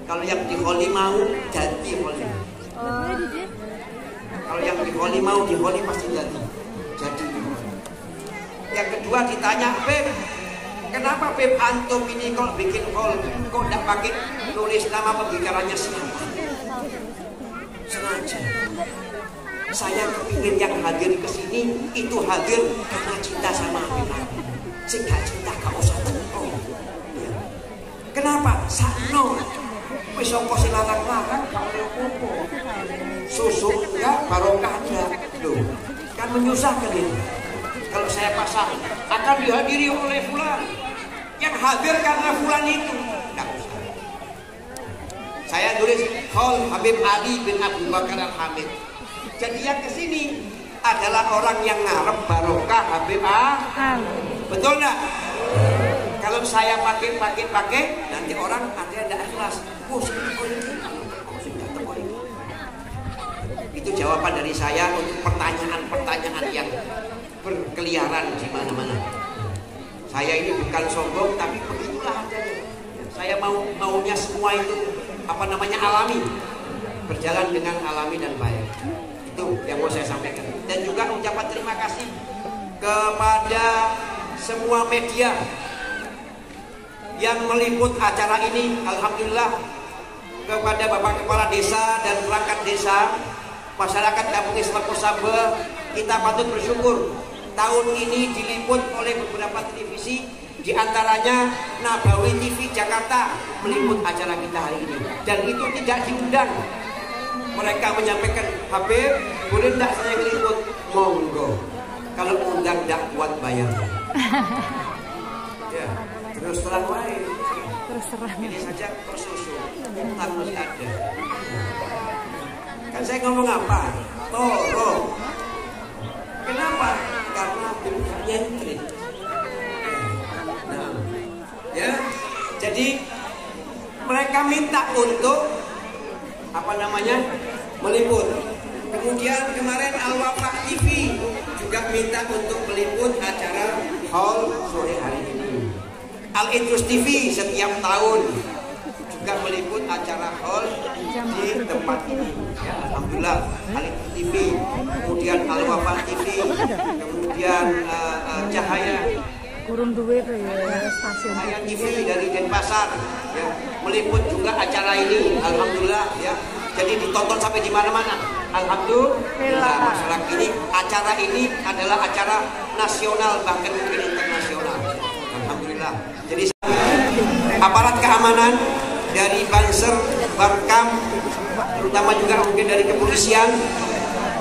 Kalau yang di holi mau, jadi holi. Kalau yang di holi mau, di holi pasti jadi. Yang kedua ditanya, Beb, kenapa Beb antum ini kalau bikin hall kok tidak pakai nulis nama pembicaranya siapa? Sengaja. Saya kepingin yang hadir ke sini itu hadir karena cinta sama Habib. Jika cinta gak usah teko. Ya. Kenapa? Sakno. Wis apa sing larang-larang gak apa-apa. Susu enggak, barokah enggak. Loh, kan menyusahkan ini. Kalau saya pasang akan dihadiri oleh fulan. Yang hadir karena fulan itu enggak usah. Saya tulis hall Habib Ali bin Abu Bakar Al-Hamid. Jadi yang kesini adalah orang yang ngarep barokah Habib Betul enggak? Kalau saya pakai, nanti orang ada yang tidak ikhlas. Itu jawaban dari saya untuk pertanyaan-pertanyaan yang berkeliaran di mana-mana. Saya ini bukan sombong, tapi begitulah adanya. Saya maunya semua itu alami, berjalan dengan alami dan baik. Itu yang mau saya sampaikan. Dan juga ucapan terima kasih kepada semua media yang meliput acara ini. Alhamdulillah, kepada Bapak Kepala Desa dan perangkat desa, masyarakat Kampung Islam Kosambe, kita patut bersyukur. Tahun ini diliput oleh beberapa televisi, diantaranya Nabawi TV Jakarta meliput acara kita hari ini. Dan itu tidak diundang. Mereka menyampaikan, Habib, boleh tidak saya meliput? Monggo. Kalau undang tidak kuat bayarnya. Ya, terus terang lain. Ini saja tersusun, utang masih ada. Kan saya ngomong apa? Tolong. Kenapa? Karena tidak nyentrik. Nah, ya. Jadi mereka minta untuk meliput. Kemudian kemarin Al-Wafa TV juga minta untuk meliput acara haul sore hari ini. Al-Idrus TV setiap tahun juga meliput acara haul di tempat ini. Ya, alhamdulillah, Al-Idrus TV, kemudian Al-Wafa TV, kemudian Cahaya kurung duit ya stasiun TV dari Denpasar ya, meliput juga acara ini. Alhamdulillah ya. Jadi ditonton sampai di mana-mana. Alhamdulillah, masyarakat ini, acara ini adalah acara nasional bahkan mungkin internasional. Alhamdulillah. Jadi aparat keamanan dari Banser, Barkam, terutama juga mungkin dari kepolisian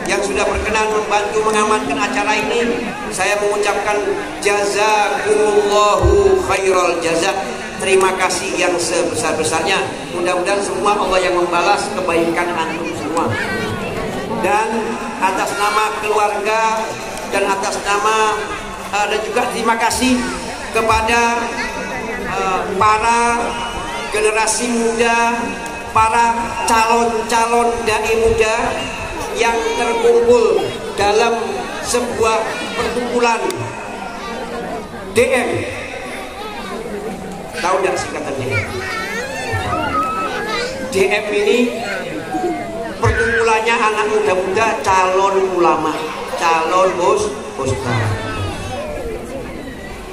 yang sudah berkenan membantu mengamankan acara ini. Saya mengucapkan jazakumullahu khairal jazak. Terima kasih yang sebesar-besarnya. Mudah-mudahan semua Allah yang membalas kebaikan antum semua. Dan atas nama keluarga dan atas nama dan juga terima kasih kepada para generasi muda, para calon-calon dai muda yang terkumpul dalam sebuah perkumpulan DM. Tahu nggak singkatan DM? DM ini perkumpulannya anak muda-muda calon ulama, calon ustaz.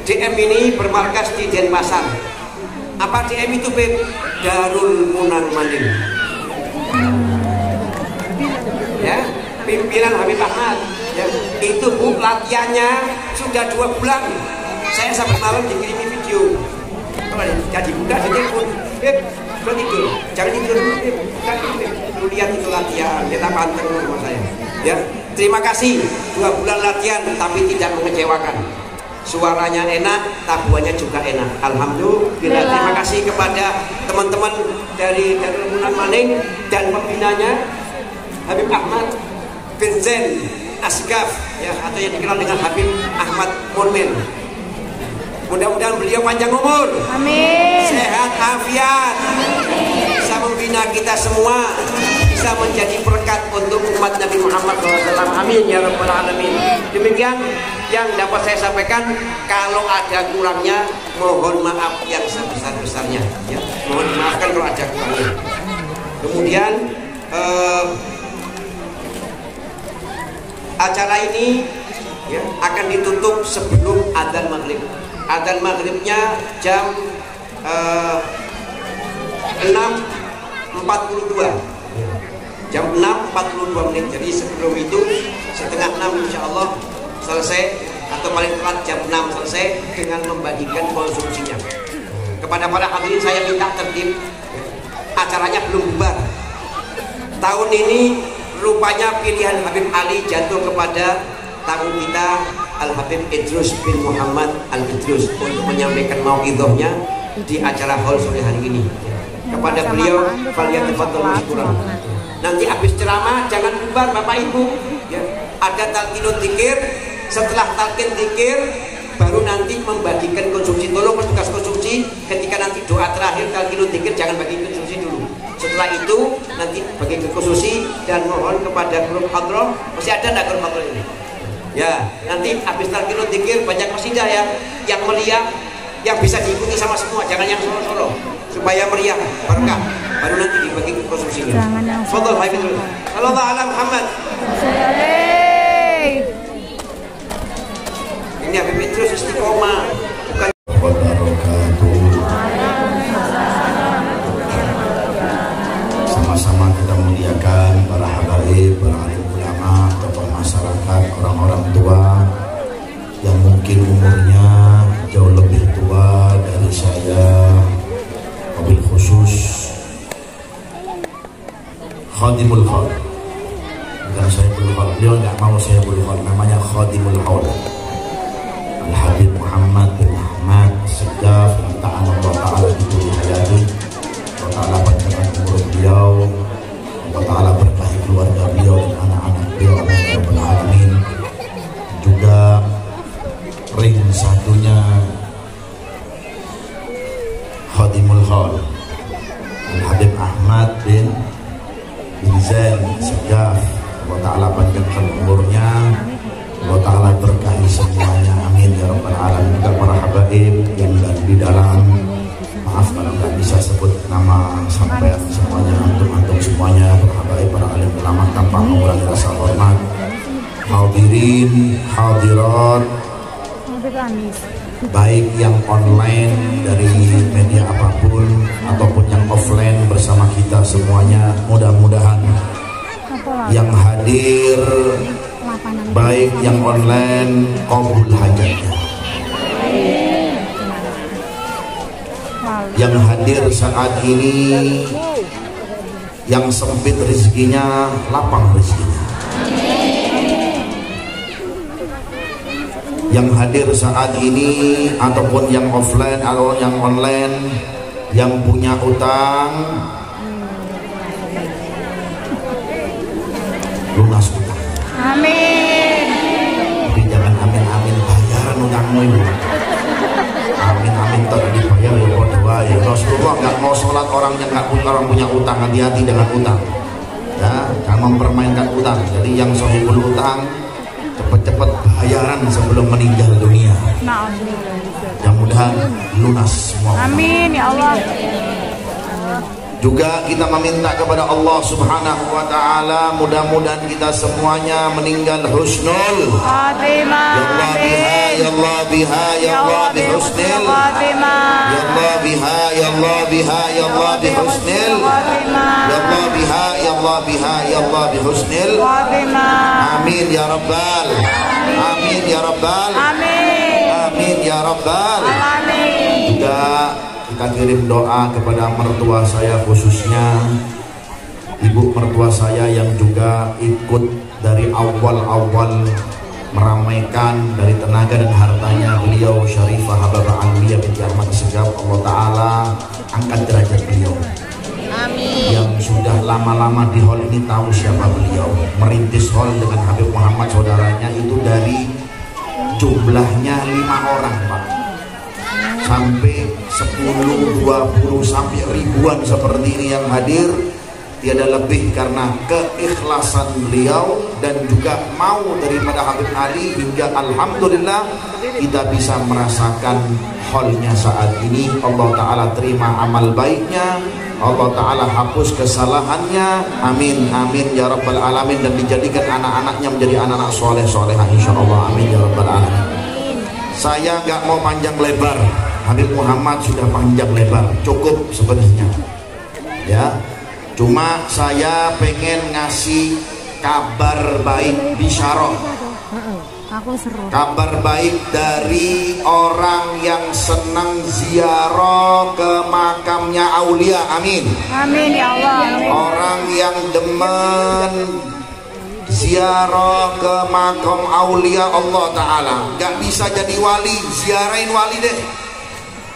DM ini bermarkas di Denpasar. Apa DM itu, Beb? Darul Munang Manding. Ya, pimpinan Habib Ahmad. Ya, itu Bu, latihannya sudah 2 bulan. Saya sampai malam dikirimi video. Jadi buka jadi pun, Beb, belum tidur. Jangan tidur dulu, Beb. Bukan, Beb. Lu lihat itu latihan. Kita panteng sama saya. Ya, terima kasih. 2 bulan latihan, tapi tidak mengecewakan. Suaranya enak, tabuannya juga enak. Alhamdulillah. Terima kasih kepada teman-teman dari Darul Munang Manding dan pembinanya Habib Ahmad bin Zain Asgaf, ya, atau yang dikenal dengan Habib Ahmad Munmin. Mudah-mudahan beliau panjang umur, amin, sehat afiat, bisa membina kita semua, bisa menjadi berkat untuk umat Nabi Muhammad SAW. Amin ya rabbal alamin. Demikian yang dapat saya sampaikan. Kalau ada kurangnya, mohon maaf yang sebesar-besarnya. Ya, mohon maafkan kalau ada kurangnya. Kemudian acara ini ya, akan ditutup sebelum adzan maghrib. Adzan maghribnya jam 6.42. Jam 6.42 menit. Jadi sebelum itu setengah 6 insya Allah selesai, atau paling telat jam 6 selesai dengan membagikan konsumsinya. Kepada para hadirin saya minta tertib. Acaranya belum bubar. Tahun ini rupanya pilihan Habib Ali jatuh kepada tamu kita Al-Habib Idrus bin Muhammad Al-Idrus untuk menyampaikan mauidhahnya di acara haul sore hari ini. Kepada beliau, falyatafadhal mashkuran. Nanti habis ceramah jangan bubar Bapak Ibu, ya. Ada talqinul dzikir, setelah talqin dzikir baru nanti membagikan konsumsi. Tolong petugas konsumsi ketika nanti doa terakhir talqinul dzikir jangan bagi konsumsi dulu. Setelah itu nanti bagi konsumsi, dan mohon kepada grup hadroh, masih ada enggak grup hadroh ini? Ya, nanti habis talqinul dzikir banyak qasidah yang meriah, yang bisa diikuti sama semua, jangan yang solo-solo, supaya meriah berkah. Baru nanti dibagi konsumsinya. Fadhal Habib. Sallallahu ala Muhammad. Ini Habib Idrus istiqomah. Bukan sama-sama kita muliakan para habaib, para alim ulama, tokoh masyarakat, orang-orang tua yang mungkin umurnya jauh lebih tua dari saya, wabil khusus Khadimul Haul. Bukan saya Haul, beliau nggak mau saya Haul, namanya Khadimul Haul. Al-Habib Muhammad bin Ahmad Segaf, ta'ala Allah ta'ala diberi hayati, Allah ta'ala panjangkan umur beliau, Allah ta'ala berkahi keluarga beliau dan anak-anak beliau, amin ya rabbal alamin. Juga ring satunya Khadimul Haul Al-Habib Ahmad bin Zain Segaf, Allah ta'ala panjangkan umurnya, Allah ta'ala berkahi semuanya, amin ya rabbal alamin. Juga para habaib yang di dalam, maaf kalau nggak bisa sebut nama sampean semuanya, antum semuanya, para habaib, para alim ulama, tanpa mengurangi rasa hormat. Hadirin hadirat, baik yang online dari media apapun ataupun yang offline bersama kita semuanya, mudah-mudahan yang hadir baik yang online qabul hajatnya, yang hadir saat ini yang sempit rezekinya lapang rezekinya. Yang hadir saat ini ataupun yang offline atau yang online, yang punya utang lunas utang. Amin. Jadi jangan amin-amin bayaran utangmu itu. Amin-amin tak dibayar ya doa ya. Rasulullah nggak mau sholat orang yang nggak punya, orang punya utang. Hati-hati dengan utang ya, jangan mempermainkan utang. Jadi yang sahibul utang cepat-cepat bayaran sebelum meninggal dunia. Mudah-mudahan lunas semua. Amin ya Allah. Juga kita meminta kepada Allah Subhanahu wa taala, mudah-mudahan kita semuanya meninggal husnul khatimah. Ya Allah biha, ya Allah biha, ya Allah bihusnil khatimah. Ya Allah biha, ya Allah biha, ya Allah bihusnil khatimah. Ya Allah biha, ya Allah biha, ya Allah bihusnil khatimah. Amin ya rabbal. Amin ya rabbal. Amin. Amin ya rabbal. Amin. Juga kita kirim doa kepada mertua saya, khususnya ibu mertua saya yang juga ikut dari awal-awal meramaikan dari tenaga dan hartanya beliau, Syarifah Habibah Aliyah binti Ahmad Segaf. Allah Ta'ala angkat derajat beliau. Amin. Yang sudah lama-lama di hall ini tahu siapa beliau. Merintis hall dengan Habib Muhammad saudaranya itu dari jumlahnya 5 orang Pak, sampai 10, 20 sampai ribuan seperti ini yang hadir. Tiada lebih karena keikhlasan beliau dan juga mau daripada Habib Ali, hingga alhamdulillah kita bisa merasakan hallnya saat ini. Allah Ta'ala terima amal baiknya, Allah Ta'ala hapus kesalahannya. Amin, amin ya rabbal alamin. Dan dijadikan anak-anaknya menjadi anak-anak soleh-solehah insyaallah. Amin ya rabbal alamin. Saya nggak mau panjang lebar, Habib Muhammad sudah panjang lebar, cukup sebenarnya ya. Cuma saya pengen ngasih kabar baik, bisyarah, kabar baik dari orang yang senang ziarah ke makamnya aulia. Amin. Amin ya Allah. Amin. Orang yang demen ziarah ke makam aulia Allah Ta'ala, gak bisa jadi wali, ziarahin wali deh.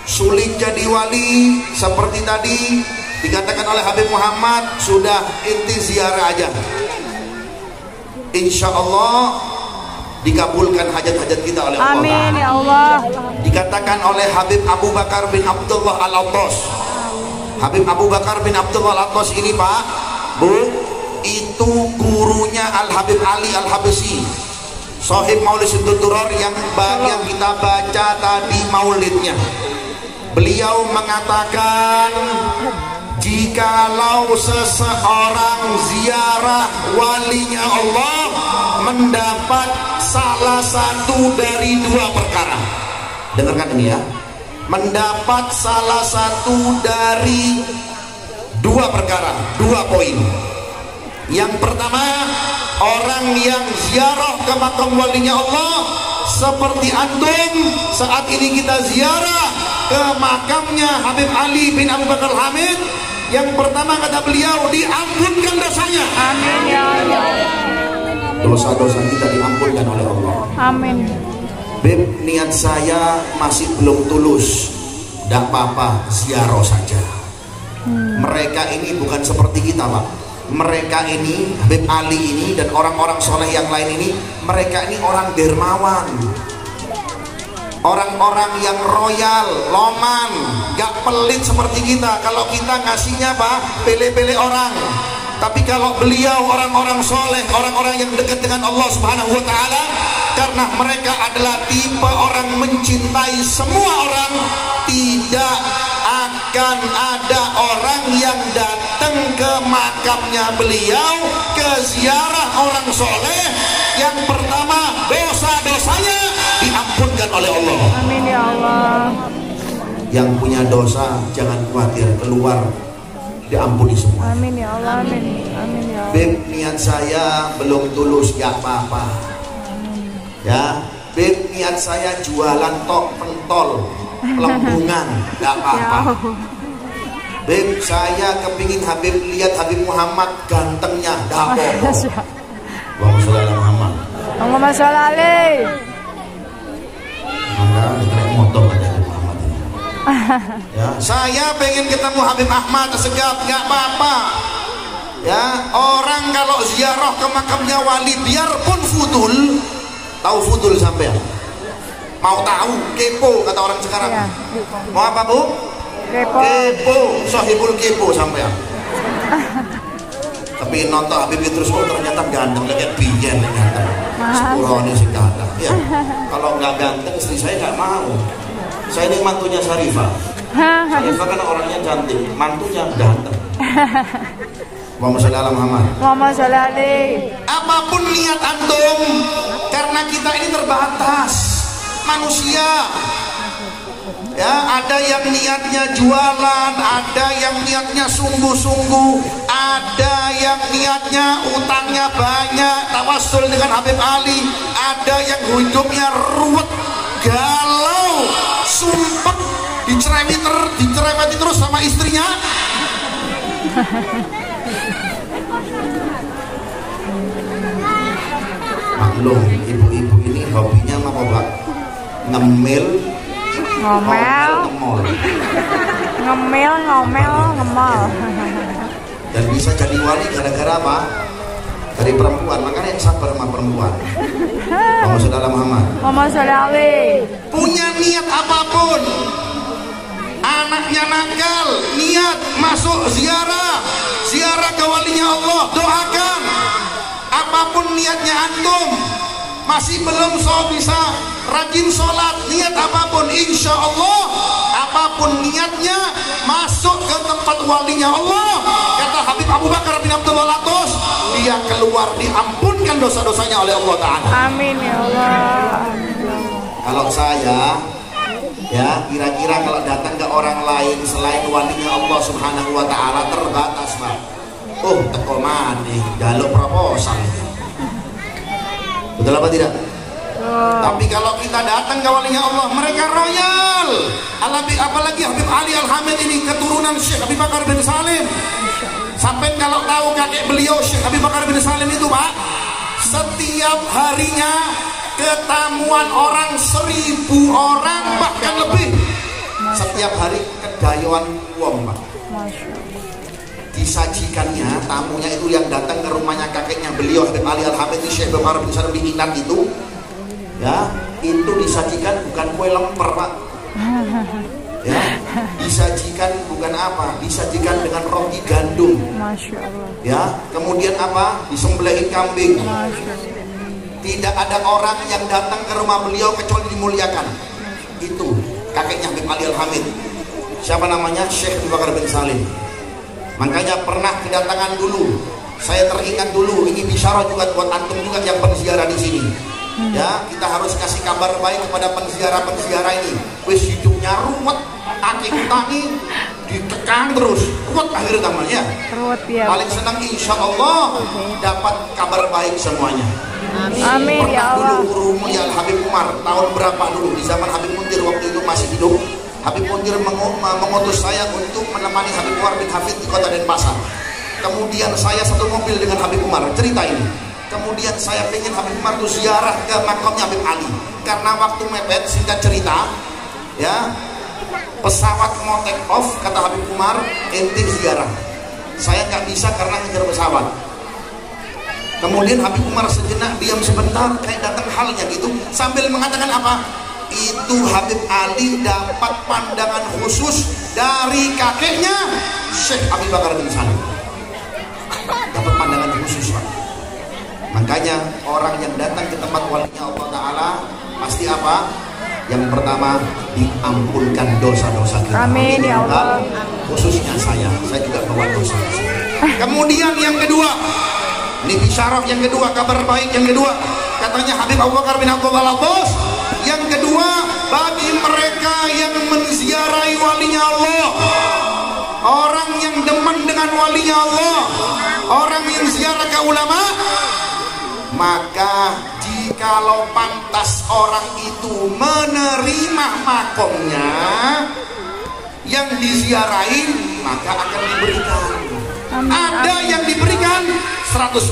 Sulit jadi wali seperti tadi dikatakan oleh Habib Muhammad, sudah inti ziarah aja, insya Allah dikabulkan hajat-hajat kita oleh Allah. Amin ya Allah. Dikatakan oleh Habib Abu Bakar bin Abdullah Al-Attas. Habib Abu Bakar bin Abdullah Al-Attas ini Pak, Bu, itu gurunya Al-Habib Ali Al-Habsyi, Sohib Maulid Sidduror yang kita baca tadi maulidnya. Beliau mengatakan, jikalau seseorang ziarah walinya Allah mendapat salah satu dari 2 perkara. Dengarkan ini ya, mendapat salah satu dari 2 perkara, 2 poin. Yang pertama, orang yang ziarah ke makam walinya Allah seperti antum saat ini kita ziarah ke makamnya Habib Ali bin Abu Bakar Hamid. Yang pertama kata beliau, diampunkan dosanya. Amin ya Allah. Dosa-dosa kita diampunkan oleh Allah. Amin. Beb, niat saya masih belum tulus, tidak apa-apa, ziarah saja. Mereka ini bukan seperti kita Pak. Mereka ini, Habib Ali ini dan orang-orang soleh yang lain ini, mereka ini orang dermawan, orang-orang yang royal, loman, gak pelit seperti kita. Kalau kita ngasihnya Pak, pilih-pilih orang. Tapi kalau beliau orang-orang soleh, orang-orang yang dekat dengan Allah Subhanahu wa Ta'ala, karena mereka adalah tipe orang mencintai semua orang, tidak akan ada orang yang datang ke makamnya beliau, ke ziarah orang soleh, yang pertama dosa-dosanya diampunkan oleh Allah. Amin ya Allah. Yang punya dosa jangan khawatir, keluar diampuni semua. Amin ya Allah. Amin. Amin ya Allah. Beb, niat saya belum tulus, gak apa-apa ya. Beb, niat saya jualan tok pentol, pelembungan, gak apa-apa. Beb, saya kepingin Habib lihat Habib Muhammad gantengnya, dah bohong. Allahumma sholli ala Muhammad. Allahumma sholli alaihi. Maka naik motor aja Habib Muhammad ini. Ya, saya pengen ketemu Habib Ahmad Segaf, nggak apa-apa. Ya, orang kalau ziarah ke makamnya wali biarpun fudul, tahu fudul sampean? Mau tahu, kepo kata orang sekarang. Ya, mau apa Bu? Kepo, sahibul kepo sampean. Tapi nonton Habib terus, oh ternyata ganteng, kayak biyen ganteng. Sepurone sing ganteng. Ya, kalau nggak ganteng istri saya nggak mau. Saya ini mantunya Syarifah. Syarifah kan orangnya cantik, mantunya ganteng. Allahumma sholli ala Muhammad. Allahumma sholli alaihi. Apapun niat antum, karena kita ini terbatas manusia. Ya, ada yang niatnya jualan, ada yang niatnya sungguh-sungguh, ada yang niatnya utangnya banyak, tawassul dengan Habib Ali, ada yang hidupnya ruwet, galau, sumpah, dicereweti terus sama istrinya. Maklum, ibu-ibu ini hobinya apa Pak? Ngemil, ngomel. Dan bisa jadi wali gara-gara apa? Dari perempuan, makanya sabar sama perempuan. Allahumma sholli ala Muhammad. Allahumma sholli alaihi. Punya niat apapun, anaknya nakal, niat masuk ziarah ke walinya Allah, doakan. Apapun niatnya antum, masih belum bisa rajin sholat, niat apapun, insya Allah apapun niatnya masuk ke tempat walinya Allah. Kata Habib Abu Bakar bin Abdullah Latos, dia keluar diampunkan dosa-dosanya oleh Allah Ta'ala. Amin ya Allah. Kalau saya, ya kira-kira kalau datang ke orang lain selain walinya Allah Subhanahu Wa Ta'ala terbatas Pak. Oh teko maneh jaluk proposal. Betul apa tidak? Tapi kalau kita datang ke walinya Allah, mereka royal. Apalagi Habib Ali Al-Hamid ini keturunan Syekh Habib Bakar bin Salim. Sampai kalau tahu kakek beliau Syekh Habib Bakar bin Salim itu Pak, setiap harinya ketamuan orang 1000 orang bahkan lebih. Setiap hari kedayoan wong Pak. Disajikannya, tamunya itu yang datang ke rumahnya kakeknya beliau Habib Ali Al-Hamid Syekh Habib Bakar bin Salim di Inan itu, ya itu disajikan bukan kue lemper Pak, ya disajikan bukan apa, disajikan dengan roti gandum. Masya Allah. Ya kemudian apa, disembelihin kambing. Tidak ada orang yang datang ke rumah beliau kecuali dimuliakan. Itu kakeknya Habib Ali Al-Hamid, siapa namanya, Syekh Habib Bakar bin Salim. Makanya pernah kedatangan dulu, saya teringat dulu, ini bisyarah juga buat antum juga yang penziarah di sini. Ya, kita harus kasih kabar baik kepada penziarah ini. Wis hidupnya ruwet, akik utangi ditekan terus, ruwet akhirnya namanya. Ya. Paling senang insya Allah dapat kabar baik semuanya. Amin ya Allah. Dulu ya Habib Umar tahun berapa dulu di zaman Habib Muntir waktu itu masih hidup. Habib Muntir mengutus saya untuk menemani Habib Umar bin Hafid di kota Denpasar. Kemudian saya satu mobil dengan Habib Umar, cerita ini. Kemudian saya pengen Habib Umar itu ziarah ke makamnya Habib Ali. Karena waktu mepet, singkat cerita, ya pesawat mau take off, kata Habib Umar, ente ziarah. Saya nggak bisa karena ngejar pesawat. Kemudian Habib Umar sejenak diam sebentar, kayak datang halnya gitu, sambil mengatakan apa? Itu Habib Ali dapat pandangan khusus dari kakeknya Syekh Habib Bakar bin Salim. Dapat pandangan khusus Pak. Makanya orang yang datang ke tempat walinya Allah Ta'ala pasti apa? Yang pertama, diampunkan dosa-dosa kita. Amin ya Allah. Khususnya saya juga bawa dosa. Kemudian yang kedua, ini bisyarah yang kedua, kabar baik yang kedua, katanya Habib Abu Bakar bin Abdullah Al-Bos. Yang kedua, bagi mereka yang menziarahi walinya Allah, orang yang demen dengan walinya Allah, orang yang ziarah ke ulama, maka jikalau pantas orang itu menerima makomnya yang diziarahi, maka akan diberikan. Ada yang diberikan 100%,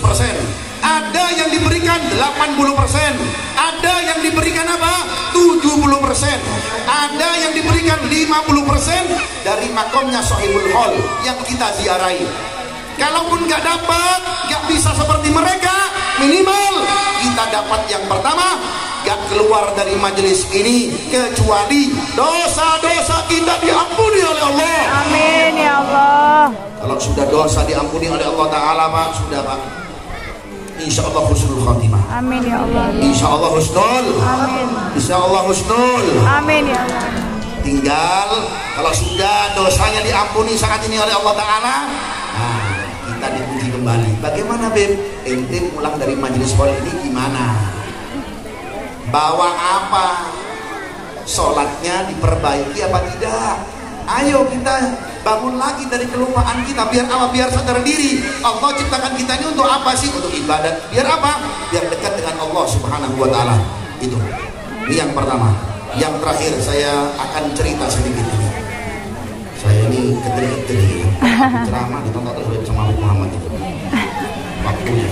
ada yang diberikan 80%, ada yang diberikan apa? 70%, ada yang diberikan 50% dari makomnya Sahibul Hal yang kita ziarahi. Kalaupun nggak dapat, nggak bisa seperti mereka, minimal kita dapat yang pertama, nggak keluar dari majelis ini kecuali dosa-dosa kita diampuni oleh Allah. Amin ya Allah. Kalau sudah dosa diampuni oleh Allah Ta'ala, Pak, sudah, Pak, insya Allah husnul khatimah. Amin ya Allah. Insya Allah husnul. Amin. Insya Allah husnul. Amin ya Allah. Tinggal kalau sudah dosanya diampuni saat ini oleh Allah Ta'ala, nah, kita dipuji kembali. Bagaimana, Beb? Ente pulang dari majelis hall ini gimana? Bawa apa? Sholatnya diperbaiki apa tidak? Ayo kita bangun lagi dari kelupaan kita. Biar apa? Biar sadar diri. Allah ciptakan kita ini untuk apa sih? Untuk ibadat. Biar apa? Biar dekat dengan Allah Subhanahu wa Ta'ala. Itu. Ini yang pertama. Yang terakhir saya akan cerita sedikit ini. Saya ini kediri-kediri ceramah ditonton terus sama Muhammad itu. Waktunya.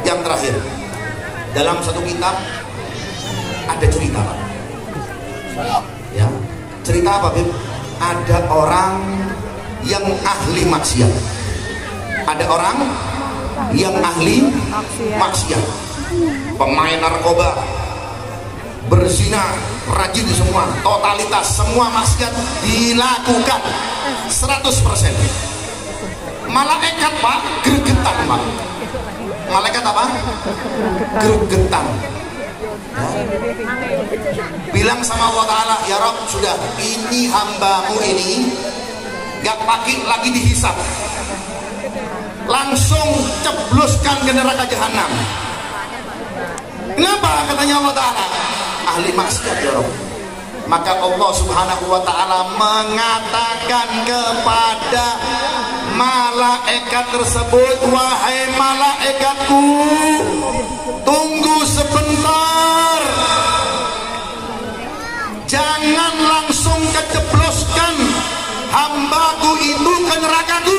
Yang terakhir, dalam satu kitab ada cerita, Pak. Ya, cerita apa, Bib? Ada orang yang ahli maksiat. Ada orang yang ahli maksiat. Pemain narkoba, berzina, rajin semua, totalitas semua maksiat dilakukan 100%. Malaikat, Pak, gregetan, Pak. Malaikat apa? Gregetan. Ya. Bilang sama Allah Ta'ala, ya Rabb, sudah, ini hambamu ini gak pakai lagi dihisap, langsung cebloskan ke neraka jahanam. Kenapa? Katanya Allah Ta'ala, ahli maksiat ya Rabb. Maka Allah Subhanahu wa Ta'ala mengatakan kepada malaikat tersebut, wahai malaikatku, tunggu sebentar, jangan langsung kejebloskan hambaku itu ke nerakaku,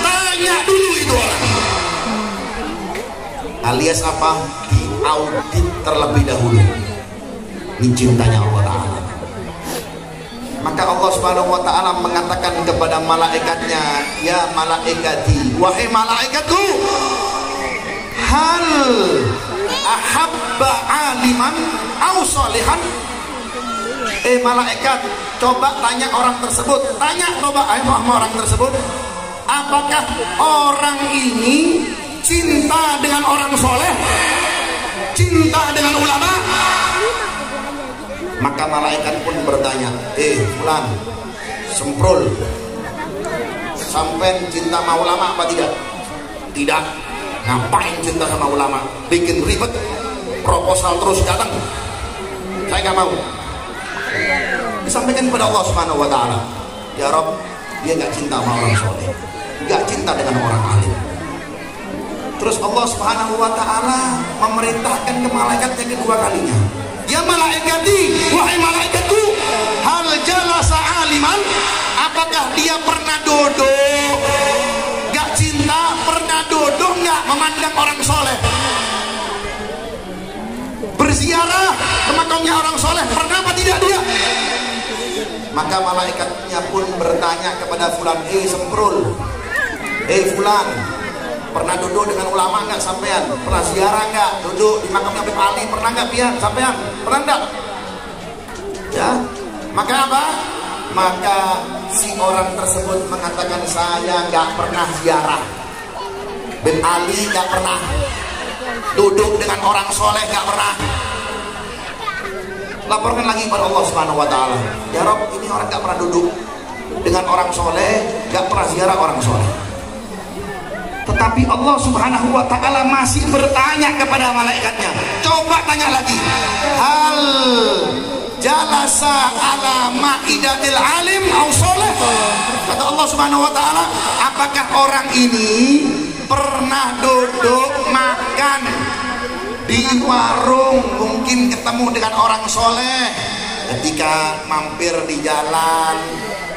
tanya dulu itu orang. Alias apa? Diaudit terlebih dahulu. Ini cintanya Allah Ta'ala. Maka Allah Subhanahu wa Ta'ala mengatakan kepada malaikatnya, ya malaikati, wahai malaikatku, hal ahabba aliman au solihan. Malaikat, coba tanya orang tersebut, tanya coba orang tersebut, apakah orang ini cinta dengan orang soleh, cinta dengan ulama? Maka malaikat pun bertanya, fulan, semprul, sampai cinta sama ulama apa tidak? Tidak. Ngapain cinta sama ulama? Bikin ribet, proposal terus datang. Saya nggak mau. Disampaikan kepada Allah Subhanahu wa Ta'ala, ya Rabb, dia nggak cinta sama orang soleh, nggak cinta dengan orang alim. Terus Allah Subhanahu wa Ta'ala memerintahkan ke malaikatnya kedua kalinya, ya malaikati, wahai malaikatku, hal jalasa aliman, apakah dia pernah duduk gak cinta, pernah duduk gak memandang orang soleh, berziarah ke makamnya orang soleh, pernah apa tidak dia? Maka malaikatnya pun bertanya kepada fulan, semprul, fulan, pernah duduk dengan ulama nggak sampean? Pernah ziarah nggak? Duduk di makamnya Habib Ali pernah nggak pian? Sampean pernah nggak? Ya, maka apa? Maka si orang tersebut mengatakan, saya nggak pernah ziarah Habib Ali, nggak pernah duduk dengan orang soleh, nggak pernah. Laporkan lagi kepada Allah Subhanahu wa Ta'ala, ya Rabb, ini orang nggak pernah duduk dengan orang soleh, nggak pernah ziarah orang soleh. Tetapi Allah Subhanahu wa Ta'ala masih bertanya kepada malaikatnya, coba tanya lagi, hal jalasa ala ma'idatil alim au soleh. Kata Allah Subhanahu wa Ta'ala, apakah orang ini pernah duduk makan di warung, mungkin ketemu dengan orang soleh, ketika mampir di jalan,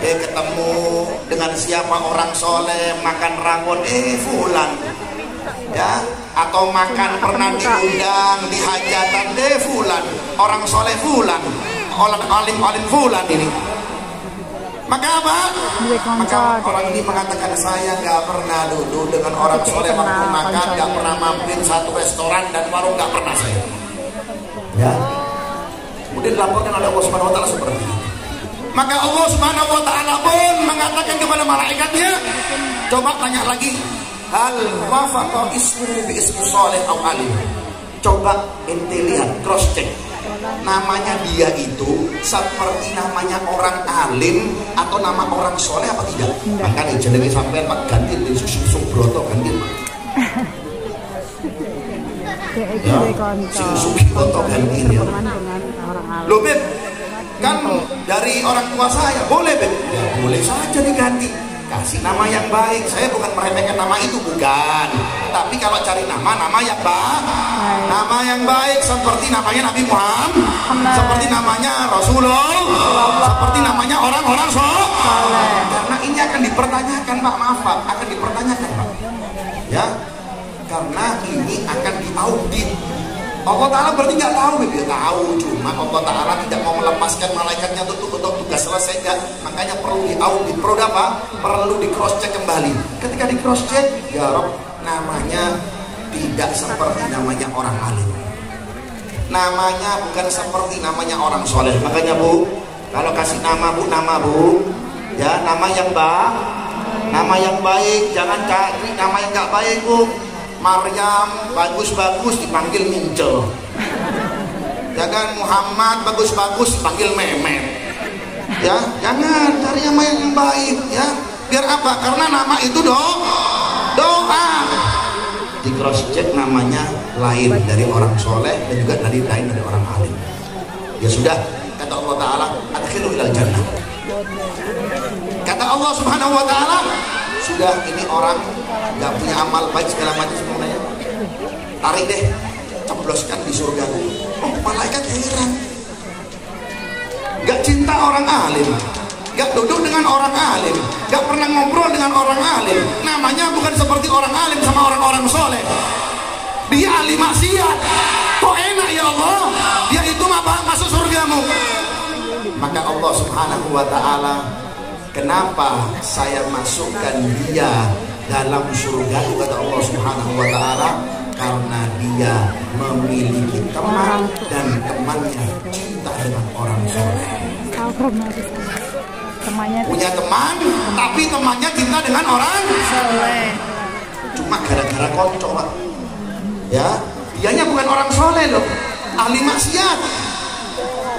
ketemu dengan siapa orang soleh, makan rawon, fulan, ya, atau makan pernah diundang di hajatan, fulan, orang soleh fulan, alim fulan ini. Maka apa? Maka orang ini mengatakan, saya nggak pernah duduk dengan orang soleh waktu makan, nggak pernah mampir satu restoran dan warung, nggak pernah saya. Ya. Kemudian dilaporkan oleh Allah Subhanahu Wa Taala seperti itu. Maka Allah Subhanahu Wa Taala pun mengatakan kepada malaikatnya, coba tanya lagi, hal wafaqa ismu bi ismi soleh aw alim. Coba ente lihat, cross check. Namanya dia itu seperti namanya orang alim atau nama orang soleh apa tidak? Makanya jenenge sampean Pak ganti dari susu broto ganti. Ya, susu broto ganti ya. Loh Beb, kan dari orang tua saya boleh Beb? Ya boleh saja diganti. Kasih nama yang baik. Saya bukan meremehkan nama itu, bukan. Tapi kalau cari nama yang baik, nama yang baik seperti namanya Nabi Muhammad, seperti namanya Rasulullah, seperti namanya orang-orang soleh. Karena ini akan dipertanyakan Pak, maaf Pak, akan dipertanyakan Pak. Ya, karena ini akan diaudit. Allah Ta'ala berarti nggak tahu, dia tahu, cuma Allah Ta'ala tidak mau melepaskan malaikatnya untuk tugas selesai, enggak. Makanya perlu diaudit, perlu apa? Perlu di cross check kembali. Ketika di cross check, ya Rob, namanya tidak seperti namanya orang alim, namanya bukan seperti namanya orang soleh. Makanya Bu, kalau kasih nama Bu, ya nama yang baik, jangan cari nama yang nggak baik Bu. Maryam bagus-bagus dipanggil Mincel, ya kan? Muhammad bagus-bagus dipanggil Memet, ya jangan, cari nama yang baik ya. Biar apa? Karena nama itu doa. Di cross check namanya lain dari orang soleh dan juga lain dari orang alim. Ya sudah, kata Allah Ta'ala, adkhilu ilal jannah. Kata Allah Subhanahu Wa Ta'ala, sudah ini orang nggak punya amal baik segala macam semuanya, tarik deh, cebloskan di surga. Oh, malaikat heran, nggak cinta orang alim, nggak duduk dengan orang alim, nggak pernah ngobrol dengan orang alim, namanya bukan seperti orang alim sama orang-orang soleh. Dia ahli maksiat, kok enak ya Allah, dia itu masuk surgamu. Maka Allah Subhanahu Wa Ta'ala, kenapa saya masukkan dia dalam surga? Kata Allah Subhanahu Wa Ta'ala, karena dia memiliki teman dan temannya cinta dengan orang soleh. Punya teman, tapi temannya cinta dengan orang soleh. Cuma gara-gara konco Pak. Ya, dianya bukan orang soleh loh, ahli maksiat.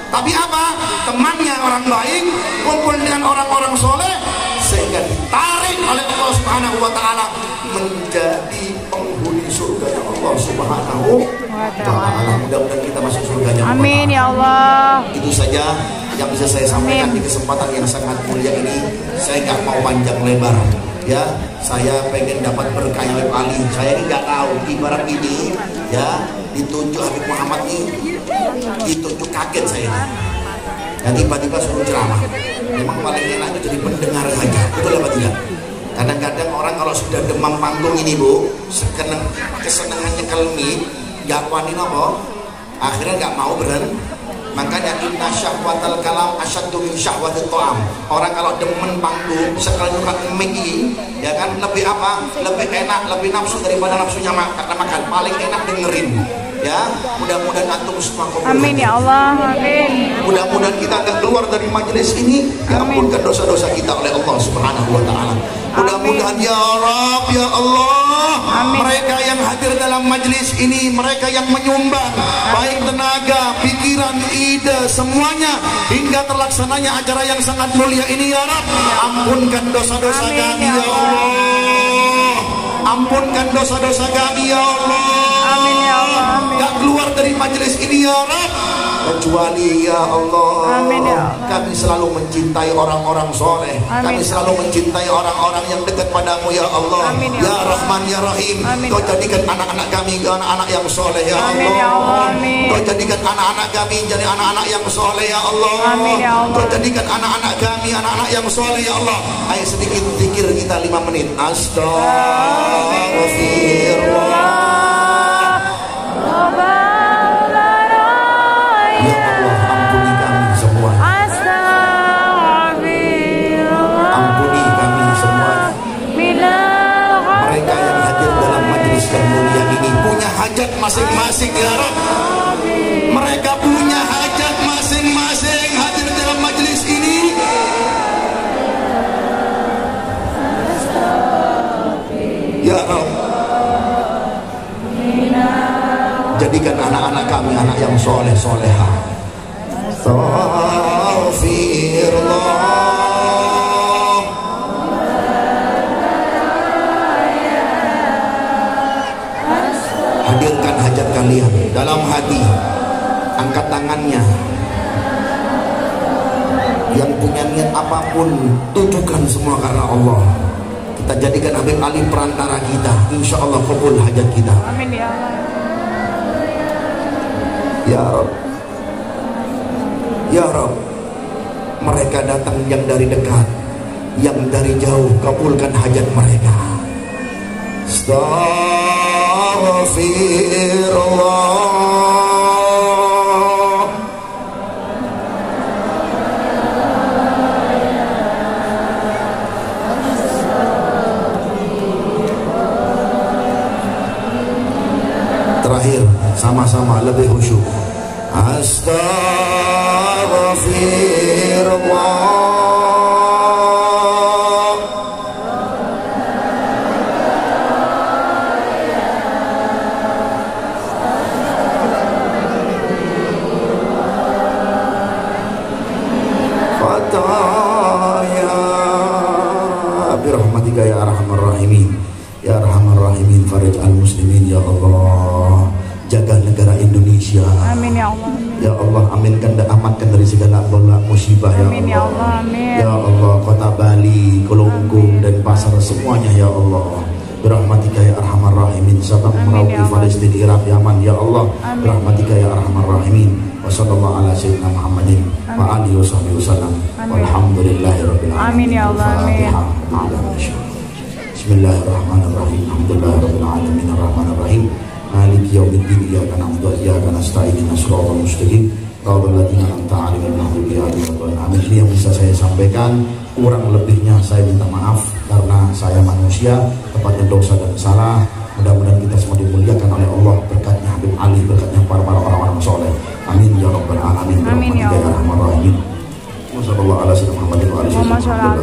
Tapi apa? Temannya orang baik, kumpul dengan orang-orang soleh, sehingga ditarik oleh Allah Subhanahu Wa Ta'ala menjadi penghuni surga Allah Subhanahu Wa Ta'ala. Mudah-mudahan kita masuk surganya. Amin ya Allah. Itu saja yang bisa saya sampaikan di kesempatan yang sangat mulia ini. Saya nggak mau panjang lebar, ya. Saya pengen dapat berkah Habib Ali. Saya ini nggak tahu, ibarat ini, ya, ditunjuk Habib Muhammad ini, ditunjuk kaget saya. Dan tiba-tiba suruh ceramah. Memang paling enak itu jadi pendengar saja, betul apa tidak? Kadang-kadang orang kalau sudah demam panggung ini Bu, kesenangannya kelmi, gak wani apa, akhirnya gak mau berhenti. Makanya inna syahwatal kalam asyaddu min syahwatit ta'am. Orang kalau demen panggung sekali nurak miki, ya kan, lebih apa? Lebih enak, lebih nafsu daripada nafsunya makan. Paling enak dengerin. Ya, mudah-mudahan antum semua kabul. Amin ya Allah. Amin. Mudah-mudahan kita akan keluar dari majelis ini diampunkan dosa-dosa kita oleh Allah Subhanahu Wa Ta'ala. Mudah-mudahan ya Rabb, ya Allah. Amin. Mereka yang hadir dalam majelis ini, mereka yang menyumbang baik tenaga, pikiran, ide, semuanya hingga terlaksananya acara yang sangat mulia ini ya Rabb. Ampunkan dosa-dosa kami ya Allah. Ampunkan dosa-dosa kami ya Allah. Amin ya Allah, amin. Gak keluar dari majelis ini ya Rabb, kecuali ya Allah. Amin ya Allah. Kami selalu mencintai orang-orang soleh. Kami selalu mencintai orang-orang yang dekat padamu ya Allah. Amin ya Rahman ya Rahim. Amin. Kau jadikan anak-anak kami anak-anak yang soleh ya Allah. Amin ya Allah, amin. Kau jadikan anak-anak kami jadi anak-anak yang soleh ya Allah. Amin ya Allah. Kau jadikan anak-anak kami anak-anak yang soleh ya Allah. Ayo sedikit zikir kita 5 menit. Astaghfirullah. Hajat masing-masing ya Rabb. Mereka punya hajat masing-masing hadir dalam majelis ini. Ya Rabb, jadikan anak-anak kami anak yang soleh solehah. Astaghfirullah. Hadirkan hajat kalian dalam hati, angkat tangannya. Yang punya niat apapun, tujukan semua karena Allah. Kita jadikan Habib Ali perantara kita, insya Allah kabul hajat kita. Amin ya Allah. Ya Rabb, ya Rabb, mereka datang yang dari dekat, yang dari jauh, kabulkan hajat mereka. Astaghfirullah. Terakhir, sama-sama lebih khusyuk. Astaghfirullah. Birahmatika ya arhamar rahimin, ya arhamar rahimin, farij al muslimin ya Allah. Jaga negara Indonesia. Amin ya Allah. Ya Allah, aminkan dan amankan dari segala bala musibah ya Amin ya Allah. Amin. Ya Allah, kota Bali, Kelungkung dan pasar semuanya ya Allah. Birahmatika ya arhamar rahimin, sabab Merauke, Palestina, Irak, Yaman ya Allah. Birahmatika ya arhamar rahimin. Wa sallallahu ala sayyidina Muhammadin wa alihi wasahbihi wasallam. Walhamdulillahirabbil alamin. Amin ya Allah. Amin. Bismillahirrahmanirrahim. Alhamdulillahirabbil alamin arrahmanir rahim. Maliki yaumiddin. Iyyaka na'budu wa iyyaka nasta'in. Ihdinas siratal mustaqim. Shiratal ladzina an'amta 'alaihim ghairil maghdubi 'alaihim waladdallin. Ini yang bisa saya sampaikan. Kurang lebihnya saya minta maaf karena saya manusia, tempatnya dosa dan salah. Mudah-mudahan kita semua dimuliakan oleh Allah berkatnya Habib Ali, berkatnya para orang-orang soleh. Amin ya rabbal alamin. Amin ya Allah. Wassallallahu ala sayyidina Muhammadin wa alihi wasallam.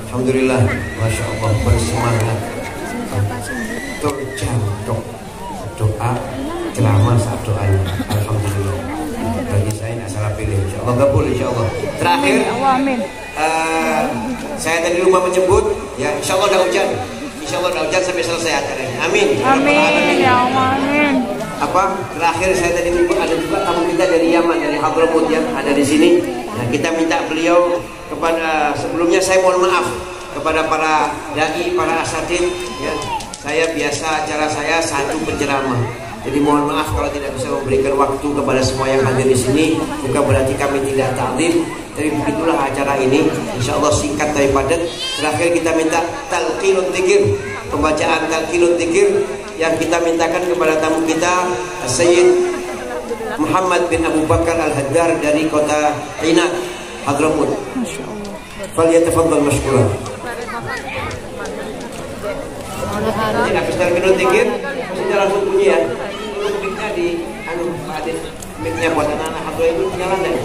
Alhamdulillah, Masya Allah, bersemangat terjangkau doa ceramah saat doanya. Alhamdulillah, bagi saya nggak salah pilih, Insya Allah kabul, Insya Allah. Terakhir, saya tadi lupa menyebut, ya Insya Allah udah hujan, Insya Allah udah hujan sampai selesai acaranya. Amin. Amin ya Allah. Amin. Apa terakhir saya tadi lupa, ada juga tamu kita dari Yaman, dari Hadramut yang ada di sini. Nah, kita minta beliau kepada, sebelumnya saya mohon maaf kepada para dai, para asatid ya. Saya biasa acara saya satu penceramah. Jadi mohon maaf kalau tidak bisa memberikan waktu kepada semua yang hadir di sini. Bukan berarti kami tidak taklim, tapi begitulah acara ini. Insya Allah singkat tapi padat. Terakhir kita minta talqinut dzikir, pembacaan talqinut dzikir yang kita mintakan kepada tamu kita Sayyid Muhammad bin Abu Bakar Al-Haddar dari kota Inat, Hadramut. Falyatafaddal mashkuran. Jadi habis talqinut dzikir kita langsung bunyi ya. Mic-nya di Pak Adit, mic-nya buat anak-anak Hadra itu nyala enggak?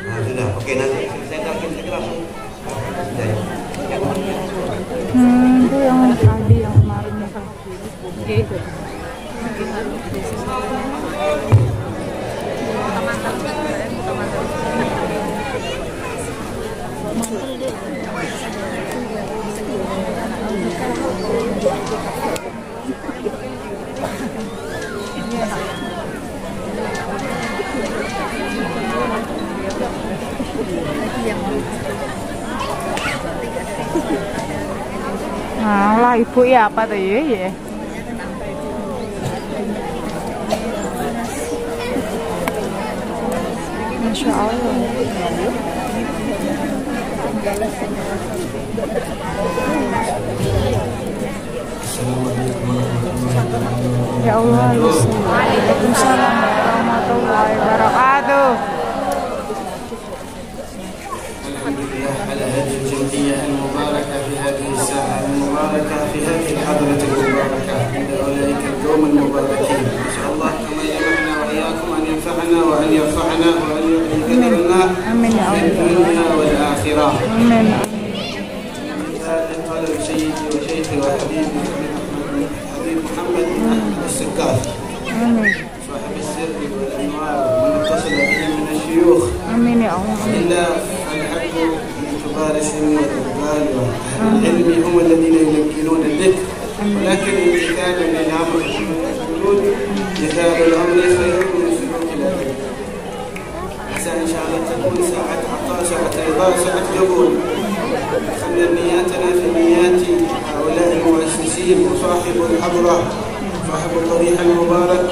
Nah sudah, oke, nanti saya talqin saja langsung. Itu yang tadi yang Nah, lah ibu ya apa tuh ya? Masya Allah. Ya Allah, Waalaikumsalam warahmatullahi wabarakatuh. Alhamdulillah ala hadhihi al-jam'iyyah al-mubarakah fi hadhihi as-sa'ah al-mubarakah fi hadhihi al-hadrah al-mubarakah inda ulaika al-qawm al-mubarakin. Insyaallah kama jama'na wa iyyakum an yanfa'ana wa an yarfa'ana wa an yu'minna amin ya Allah fid dunya wal akhirah. Amin. قال سيدي وشيخي وحبيبي حبيب محمد بن أحمد السكاف صاحب السر والأنوار ومن اتصل به من الشيوخ آمين يا الله. إلا الحق من كبار السن والرجال وأهل العلم هم الذين يمكنون الذكر ولكن امتثالا للأمر يقولون مثال الأمر خير من سلوك الأدب. عسى إن شاء الله تكون ساعة عطاء ساعة رضا ساعة قبول. أن نياتنا في نيات هؤلاء المؤسسين وصاحب الحضرة صاحب الضريح المبارك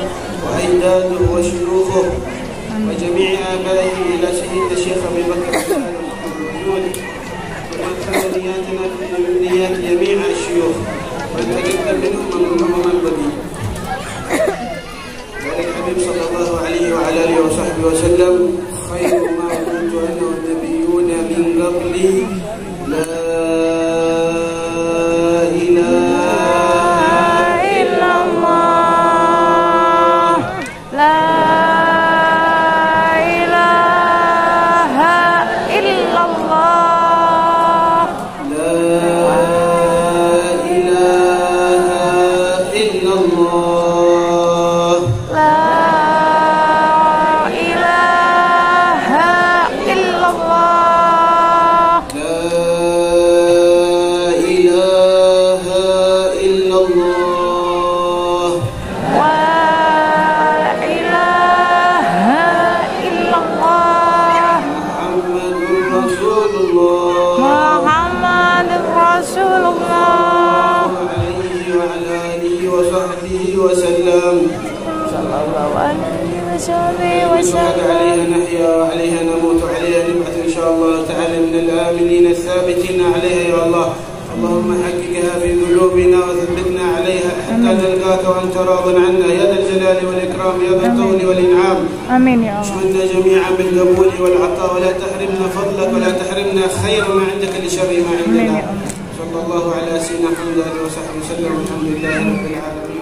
وأجداده وشيوخه وجميع آبائه إلى سيد الشيخ أبي بكر الوجود وأدخل نياتنا في نيات جميع الشيوخ ونتقدم منهم من البديل. قال الحبيب صلى الله عليه وعلى آله وصحبه وسلم خير ما كنت أنا والنبيون من قبلي لا إله إلا الله لا إله إلا الله لا إله إلا الله لا إله إلا الله عليها نحيا وعليها نموت وعليها نبعث إن شاء الله تعالى من الآمنين الثابتين عليها يا الله. اللهم حققها في قلوبنا وثبتنا عليها حتى نلقاك وأنت راض عنا يا ذا الجلال والإكرام يا ذا الطول والإنعام. آمين يا الله. اشملنا جميعا بالقبول والعطاء ولا تحرمنا فضلك ولا تحرمنا خير ما عندك لشر ما عندنا. صلى الله على سيدنا محمد وصحبه وسلم والحمد لله رب العالمين.